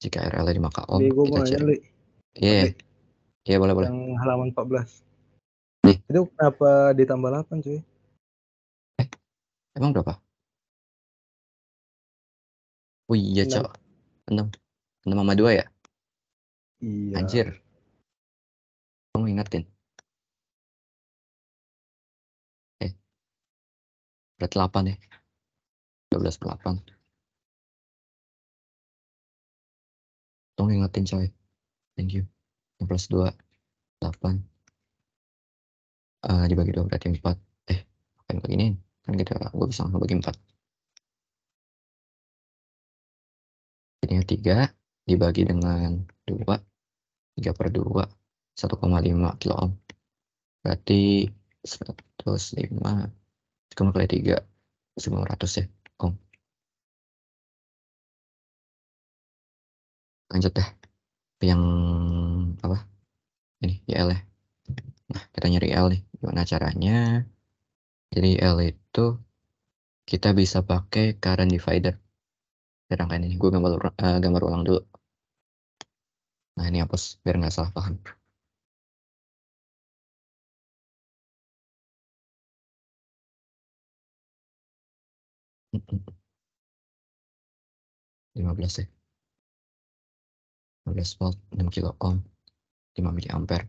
Jika RL 5 k ohm, kita cari. Iya. Iya, boleh. Yang halaman 14. Nih. Itu kenapa ditambah 8, cuy? Emang berapa? Oh iya, Cok. 6 sama 2 ya? Iya. Anjir. Kamu ingetin. Berarti 8 ya. 12 per 8. Tolong ingetin, coy. Thank you. 6 plus 2, 8. Dibagi 2 berarti 4. Apa yang beginiin? Kan gue bisa ngebagi 4. Jadinya 3 dibagi dengan 2. 3 per 2. 1,5 kilo ohm. Berarti 105. Kali 3. 900 ya. Ohm. Lanjut deh. Yang apa? Ini IL ya. Nah, kita nyari L nih. Gimana caranya? Jadi L itu kita bisa pakai current divider. Sedangkan ini gue gambar ulang dulu. Nah, ini hapus biar nggak salah paham. Hmm. 15 ya. 15 volt, 6 kilo ohm, 5 mili ampere.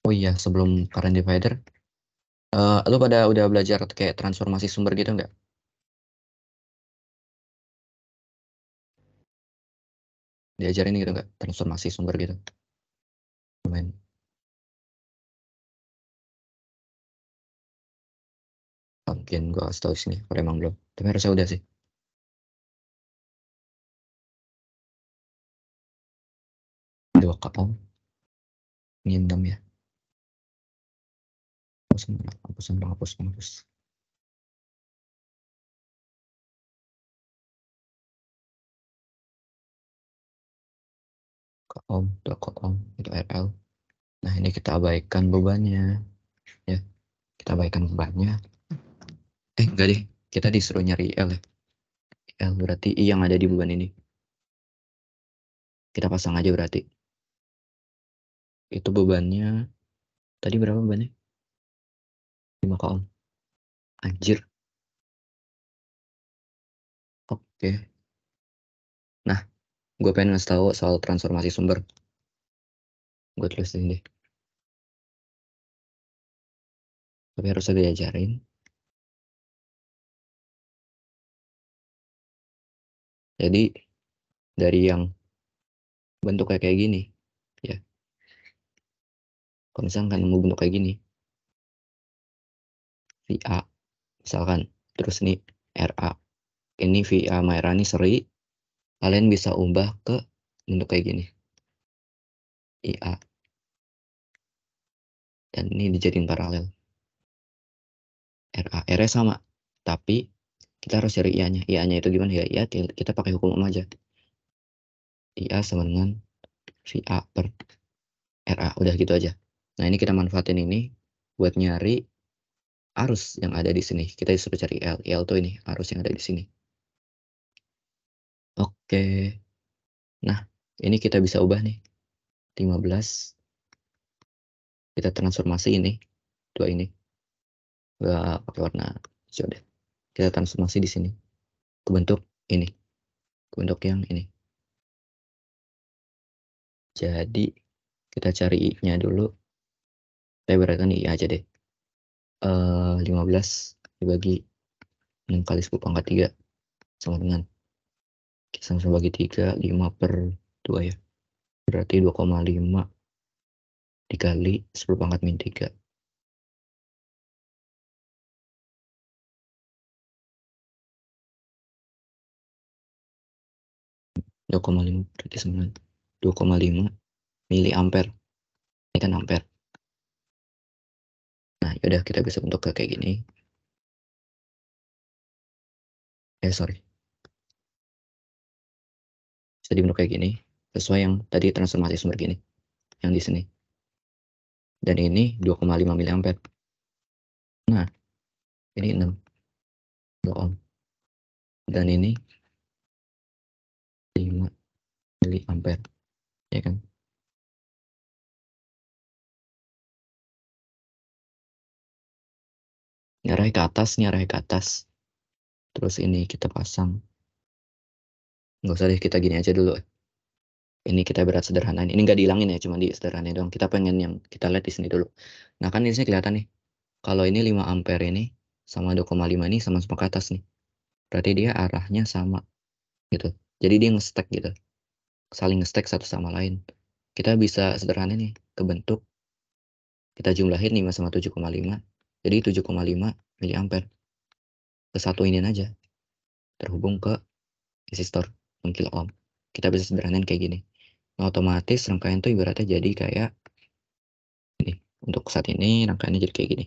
Oh iya, sebelum current divider, lu pada udah belajar kayak transformasi sumber gitu nggak? Diajarin gitu nggak? Transformasi sumber gitu. Lumayan. Mungkin gue kasih tau sini, kalau emang belum. Tapi harusnya udah sih. Dua k ohm. Ini 6 ya. Hapus. K ohm, 2 k ohm, itu RL. Nah, ini kita abaikan bebannya. Ya, kita abaikan bebannya. Enggak deh, kita disuruh nyari L ya. L berarti I yang ada di beban ini. Kita pasang aja berarti. Itu bebannya. Tadi berapa bebannya? 5 k ohm. Anjir. Oke. Nah, gue pengen ngasih tahu soal transformasi sumber. Gue tulisin deh. Tapi harusnya diajarin. Jadi dari yang bentuknya kayak gini, ya. Kalau misalkan mau bentuk kayak gini, VA, misalkan, terus ini RA. Ini VA merah ini seri. Kalian bisa ubah ke bentuk kayak gini. IA. Dan ini dijadiin paralel. RA. R sama. Tapi kita harus cari IA-nya. IA-nya itu gimana ya? IA kita pakai hukum ohm aja. IA sama dengan VA per RA. Udah gitu aja. Nah, ini kita manfaatin ini buat nyari arus yang ada di sini. Kita disuruh cari L. L tuh ini arus yang ada di sini. Oke. Nah, ini kita bisa ubah nih. 15. Kita transformasi ini. Dua ini. Gak pakai warna hijau deh. Kita transformasi di sini. Ke bentuk ini. Ke bentuk yang ini. Jadi kita cari I-nya dulu. Saya berikan I aja deh. 15 dibagi 6 kali 10 pangkat 3 sama dengan kita sama bagi 3, 5 per 2 ya. Berarti 2,5 dikali 10 pangkat min 3. 2,5 berarti 9. 2,5 mili ampere. Ini kan ampere. Nah, yaudah kita bisa bentuk kayak gini. Sorry. Bisa dibentuk kayak gini, sesuai yang tadi transformasi sumber gini, yang di sini. Dan ini 2,5 mA. Nah, ini 6 ohm. Dan ini 5 mA, ya kan? Ini arahnya ke atas. Terus ini kita pasang. Nggak usah deh, kita gini aja dulu. Ini kita berat sederhana. Ini nggak dihilangin ya, cuma di sederhana dong. Kita pengen yang kita lihat di sini dulu. Nah kan di sini kelihatan nih. Kalau ini 5 ampere ini sama 2,5 ini sama-sama ke atas nih. Berarti dia arahnya sama gitu. Jadi dia nge-stack gitu. Saling nge-stack satu sama lain. Kita bisa sederhana nih, kebentuk. Kita jumlahin 5 sama 7,5. Jadi 7,5 mA. Ke satu ini aja. Terhubung ke resistor 6 kilo ohm. Kita bisa sederhanain kayak gini. Nah, otomatis rangkaian tuh ibaratnya jadi kayak ini. Untuk saat ini rangkaiannya jadi kayak gini.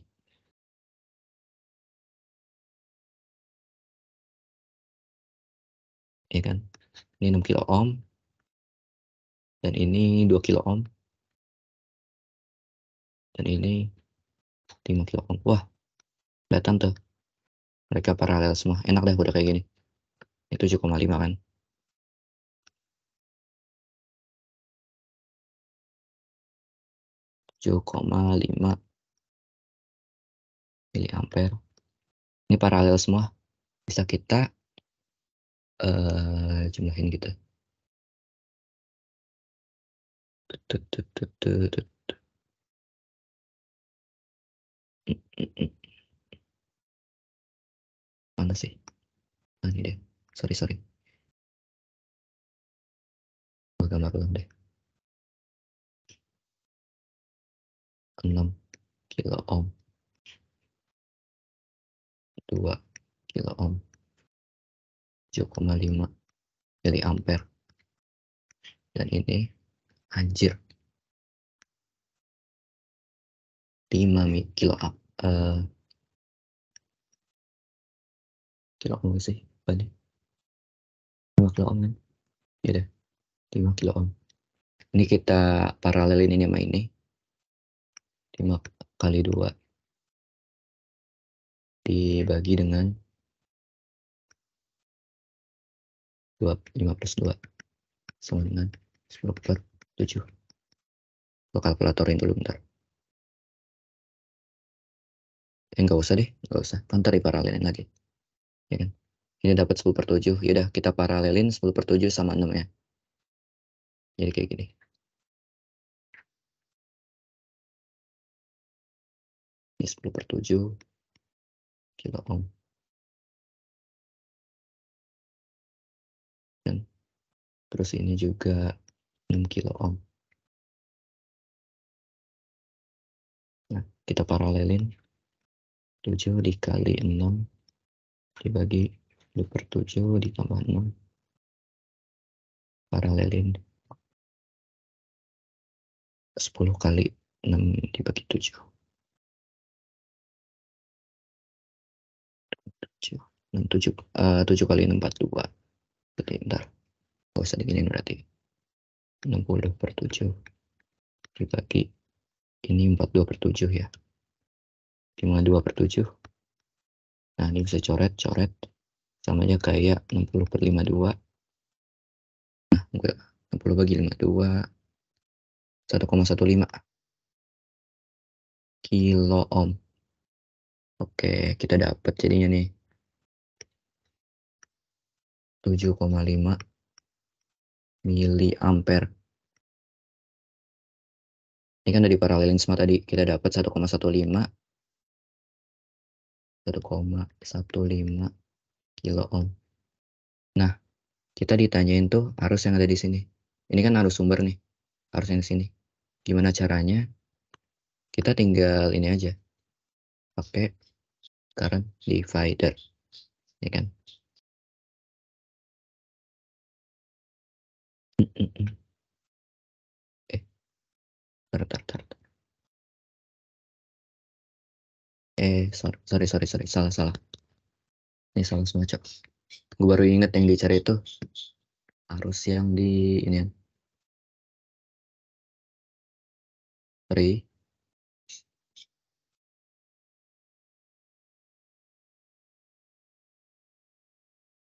Ya kan? Ini 6 kilo ohm. Dan ini 2 kilo ohm. Dan ini 5 kilo ohm. Wah, kelihatan tuh. Mereka paralel semua. Enak deh udah kayak gini. Ini 7,5 kan. ,5 miliampere. Ini paralel semua. Bisa kita jumlahin gitu. Mana sih? Nah, ini deh. Sorry. Gambar ulang deh. 6 kilo ohm. 2 kilo ohm. 7,5 miliampere. Dan ini anjir 5 kilo ohm. Kilo ohm sih tadi 5 kilo ohm kan. Ya deh 5 kilo ohm. Ini kita paralelin ini sama ini. 5 kali 2 dibagi dengan 5 plus 2 sama dengan 10 per 7. Gue kalkulatorin dulu bentar. Nggak usah deh, nggak usah. Ntar diparalelin lagi. Ya kan? Ini dapat 10 per 7. Yaudah kita paralelin 10 per 7 sama 6 ya. Jadi kayak gini. Ini 10 per 7 kilo ohm. Dan terus ini juga 6 kilo ohm. Nah, kita paralelin 7 dikali 6 dibagi 10 per 7 ditambah 6. Paralelin 10 kali 6 dibagi 7. 7 kali 6 42. Berarti bentar. Gak usah diginin berarti. 60 per 7 dibagi ini 42 per 7 ya. 52 per 7. Nah, ini bisa coret. Sama aja kayak 60 per 52. Nah, enggak. 60 bagi 52. 1,15 kilo ohm. Oke, kita dapat jadinya nih. 7,5 miliampere. Ini kan udah diparalelin semua tadi. Kita dapat 1,15 kilo ohm. Nah, kita ditanyain tuh arus yang ada di sini. Ini kan arus sumber nih. Arus yang di sini. Gimana caranya? Kita tinggal ini aja. Pakai current divider. Ya kan? Tar. Sorry. Salah. Ini salah semua, Cok. Gue baru inget yang dicari itu harus yang di ini ya. Sorry.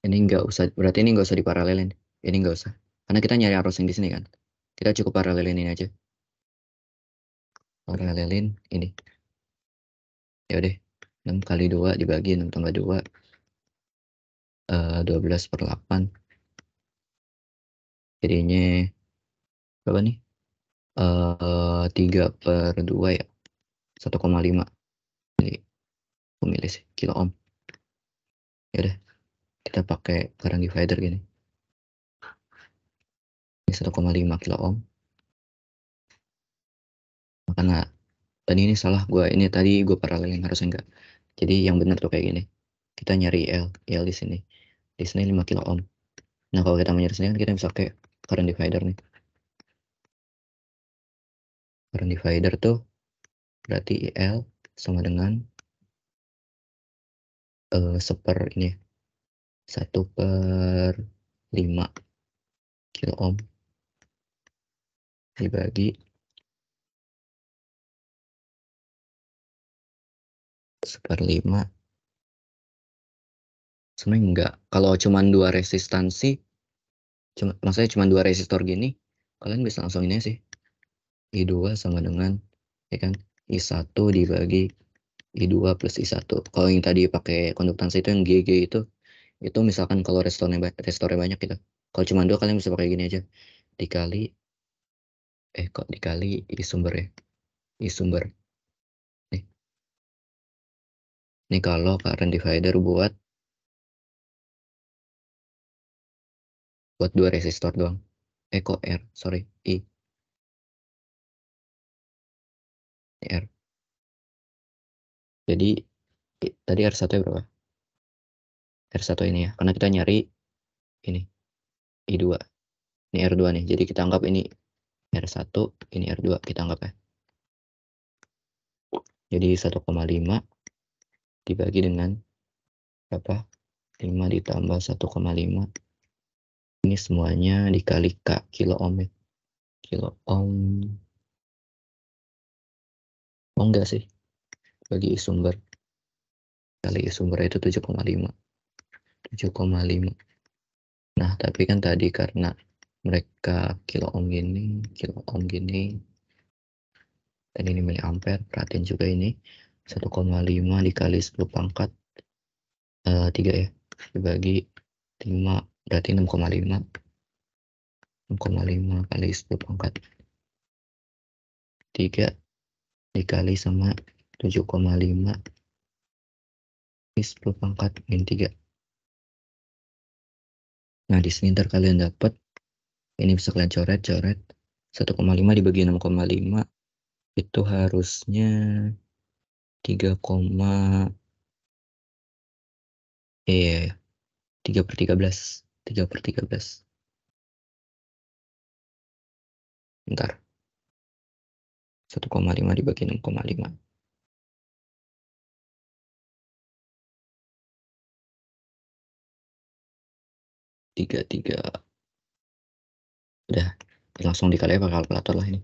Ini nggak usah, berarti ini nggak usah diparalelin. Ini nggak usah. Karena kita nyari arus yang di sini kan. Kita cukup paralelin ini aja. Paralelin ini. Ya udah. 6 kali 2 dibagi 6 tambah 2. 12/8. Jadinya berapa nih? 3/2 ya. 1,5. Ini aku milih sih kilo ohm. Ya udah. Kita pakai current divider gini. Ini 1,5 kilo ohm. Karena tadi ini salah gue. Ini tadi gue paralelin harusnya enggak. Jadi yang benar tuh kayak gini. Kita nyari L di sini. Di sini 5 kilo ohm. Nah, kalau kita mau nyari sini kan kita bisa pakai current divider nih. Current divider tuh berarti IL sama dengan seper ini 1/5 kilo ohm dibagi 1/5. Sebenarnya enggak. Kalau cuma 2 resistansi, maksudnya cuma 2 resistor gini, kalian bisa langsung ini sih. I2 sama dengan ya kan I1 dibagi I2 plus I1. Kalau yang tadi pakai konduktansi itu yang GG itu misalkan kalau resistornya banyak gitu. Kalau cuma 2 kalian bisa pakai gini aja. Dikali I sumber ya. I sumber. Ini kalau current divider buat 2 resistor doang. Kok R, sorry, I. R. Jadi tadi R1 berapa? R1 ini ya, karena kita nyari ini I2. Ini R2 nih. Jadi kita anggap ini R1, ini R2 kita anggap ya. Jadi 1,5 dibagi dengan berapa? 5 ditambah 1,5. Ini semuanya dikali K kilo ohm ya. Kilo ohm. Oh enggak sih. Bagi sumber. Kali sumber itu 7,5. 7,5. Nah, tapi kan tadi karena mereka kilo ohm gini, dan ini miliampere, perhatiin juga ini 1,5 dikali 10 pangkat 3 ya, dibagi 5, berarti 6,5 kali 10 pangkat 3 dikali sama 7,5 di 10 pangkat min 3. Nah, di sini ntar kalian dapat, ini bisa kalian coret 1,5 dibagi 6,5 itu harusnya 3, 3/13. Ntar 1,5 dibagi 6,5. 3. Udah, langsung dikali pakai kalkulator lah ini.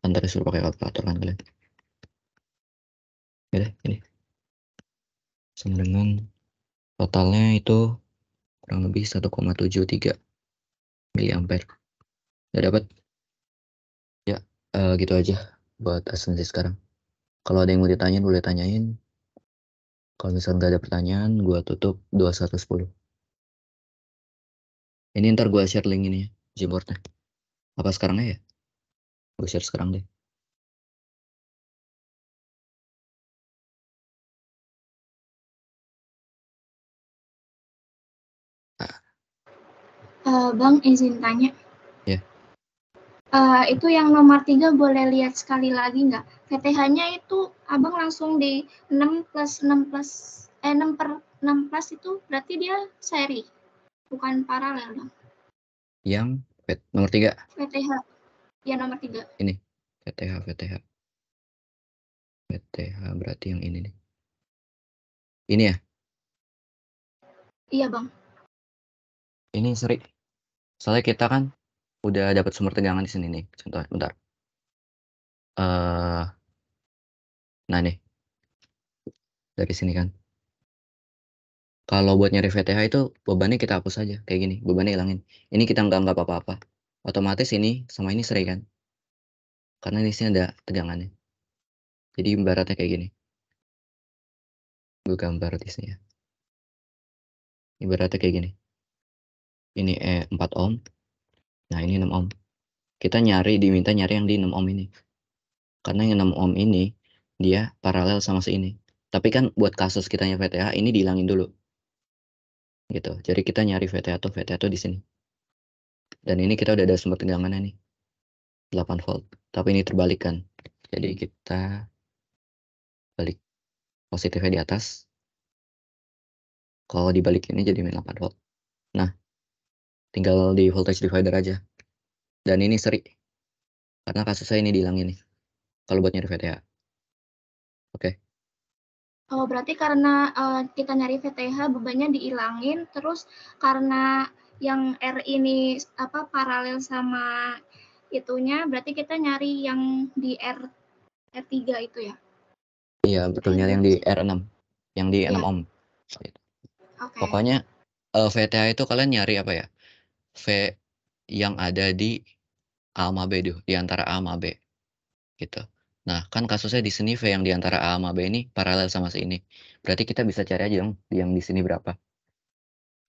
Ntar disuruh pakai kalkulator kan kalian. Udah, ini. Sama dengan totalnya itu kurang lebih 1,73 miliampere. Udah dapat? Ya, gitu aja buat asumsi sekarang. Kalau ada yang mau ditanyain, boleh tanyain. Kalau misalnya nggak ada pertanyaan, gue tutup 21.10. Ini ntar gue share link ini ya, Gboardnya. Apa sekarang aja ya? Gue share sekarang deh. Bang, izin tanya. Ya. Itu yang nomor 3 boleh lihat sekali lagi nggak? VTH-nya itu abang langsung di 6/6 itu berarti dia seri, bukan paralel dong? Yang nomor 3? VTH, ya nomor 3. Ini, VTH. VTH berarti yang ini nih. Ini ya? Iya, Bang. Ini seri. Soalnya kita kan udah dapat sumber tegangan di sini nih. Contoh, bentar. Nah nih. Dari sini kan. Kalau buat nyari VTH itu bebannya kita hapus aja. Kayak gini. Bebannya hilangin. Ini kita nggak anggap apa-apa. Otomatis ini sama ini seri kan. Karena di sini ada tegangannya. Jadi ibaratnya kayak gini. Gue gambar di sini ya. Ibaratnya kayak gini. Ini 4 ohm. Nah ini 6 ohm. Kita diminta nyari yang di 6 ohm ini. Karena yang 6 ohm ini dia paralel sama ini. Tapi kan buat kasus kitanya VTH ini dihilangin dulu. Gitu. Jadi kita nyari VTH tuh di sini. Dan ini kita udah ada sumber tegangannya nih. 8 volt. Tapi ini terbalik kan. Jadi kita balik positifnya di atas. Kalau dibalik ini jadi 8 volt. Nah, tinggal di voltage divider aja. Dan ini seri. Karena kasusnya ini dihilangin nih. Kalau buat nyari VTH. Oke. Oh, berarti karena kita nyari VTH bebannya dihilangin, terus karena yang R ini paralel sama itunya, berarti kita nyari yang di R3 itu ya? Iya, betul. Nyari yang di R6. Yang di 6 ohm. Gitu. Okay. Pokoknya VTH itu kalian nyari apa ya? V yang ada di A sama B tuh, di antara A sama B. Gitu. Nah, kan kasusnya di sini V yang di antara A sama B ini paralel sama ini. Berarti kita bisa cari aja dong yang di sini berapa.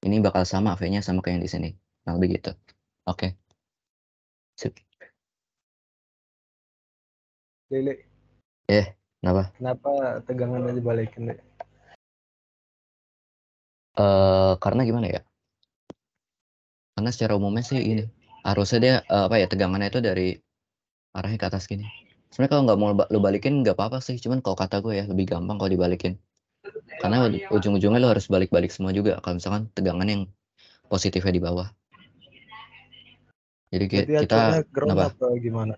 Ini bakal sama V-nya sama kayak yang di sini. Nah, begitu. Oke. Sip. Lele, Kenapa? kenapa tegangannya dibalikin, Dek? Karena gimana ya? Karena secara umumnya sih ini. Harusnya dia tegangannya itu dari arahnya ke atas gini. Sebenarnya kalau nggak mau lo balikin nggak apa-apa sih. Cuman kalau kata gue ya lebih gampang kalau dibalikin. Karena ujung-ujungnya lo harus balik-balik semua juga. Kalau misalkan tegangan yang positifnya di bawah. Jadi Berarti kita acuannya ground kenapa? atau gimana?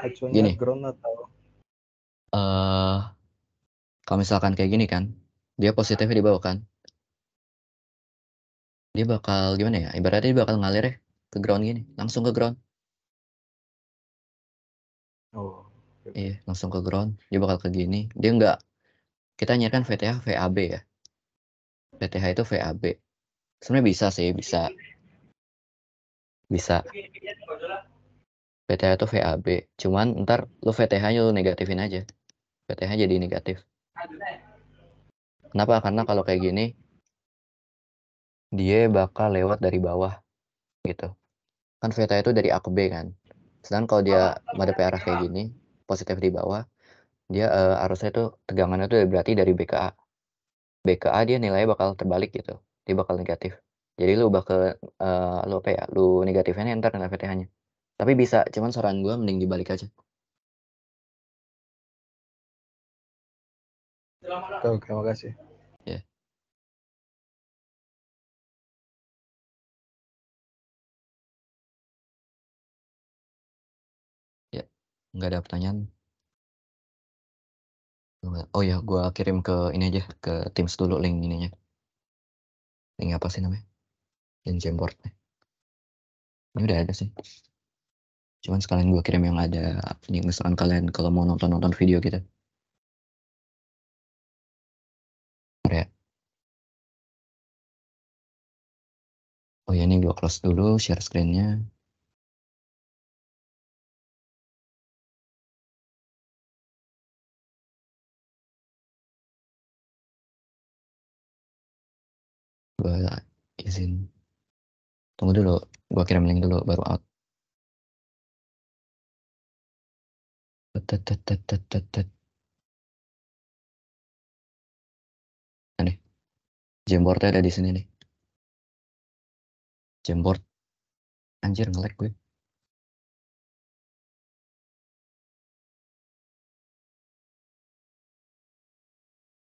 Acuannya Gini. ground atau? Kalau misalkan kayak gini kan, dia positifnya di bawah kan. Dia bakal gimana ya? Ibaratnya dia bakal ngalir ya ke ground gini, langsung ke ground. Oh. Iya, langsung ke ground. Dia bakal ke gini. Dia nggak, kita nyarikan VTH VAB ya. VTH itu VAB. Sebenarnya bisa sih, bisa. VTH itu VAB. Cuman ntar lu VTH-nya lu negatifin aja. VTH jadi negatif. Kenapa? Karena kalau kayak gini, dia bakal lewat dari bawah gitu. Kan VTH itu dari A ke B kan. Sedangkan kalau dia madep arah kayak gini, positif di bawah, dia arusnya itu tegangannya itu berarti dari B ke A. B ke A dia nilainya bakal terbalik gitu. Dia bakal negatif. Jadi lu ubah ke lu negatifnya ntar nilai VTH-nya. Tapi bisa, cuman saran gue mending dibalik aja. Oke, makasih. Ya. Ya, nggak ada pertanyaan. Oh ya, gue kirim ke ini aja, ke Teams dulu link ininya. Link apa sih namanya? Link Jamboard-nya. Ini udah ada sih. Cuman sekalian gue kirim yang ada, ini misalkan kalian kalau mau nonton video kita. Ya. Oh ya, ini gue close dulu share screen-nya. Gue izin. Tunggu dulu, gue kirim link dulu baru out. Nah nih, Jamboard-nya ada di sini nih. Jamboard. Anjir nge-lag gue.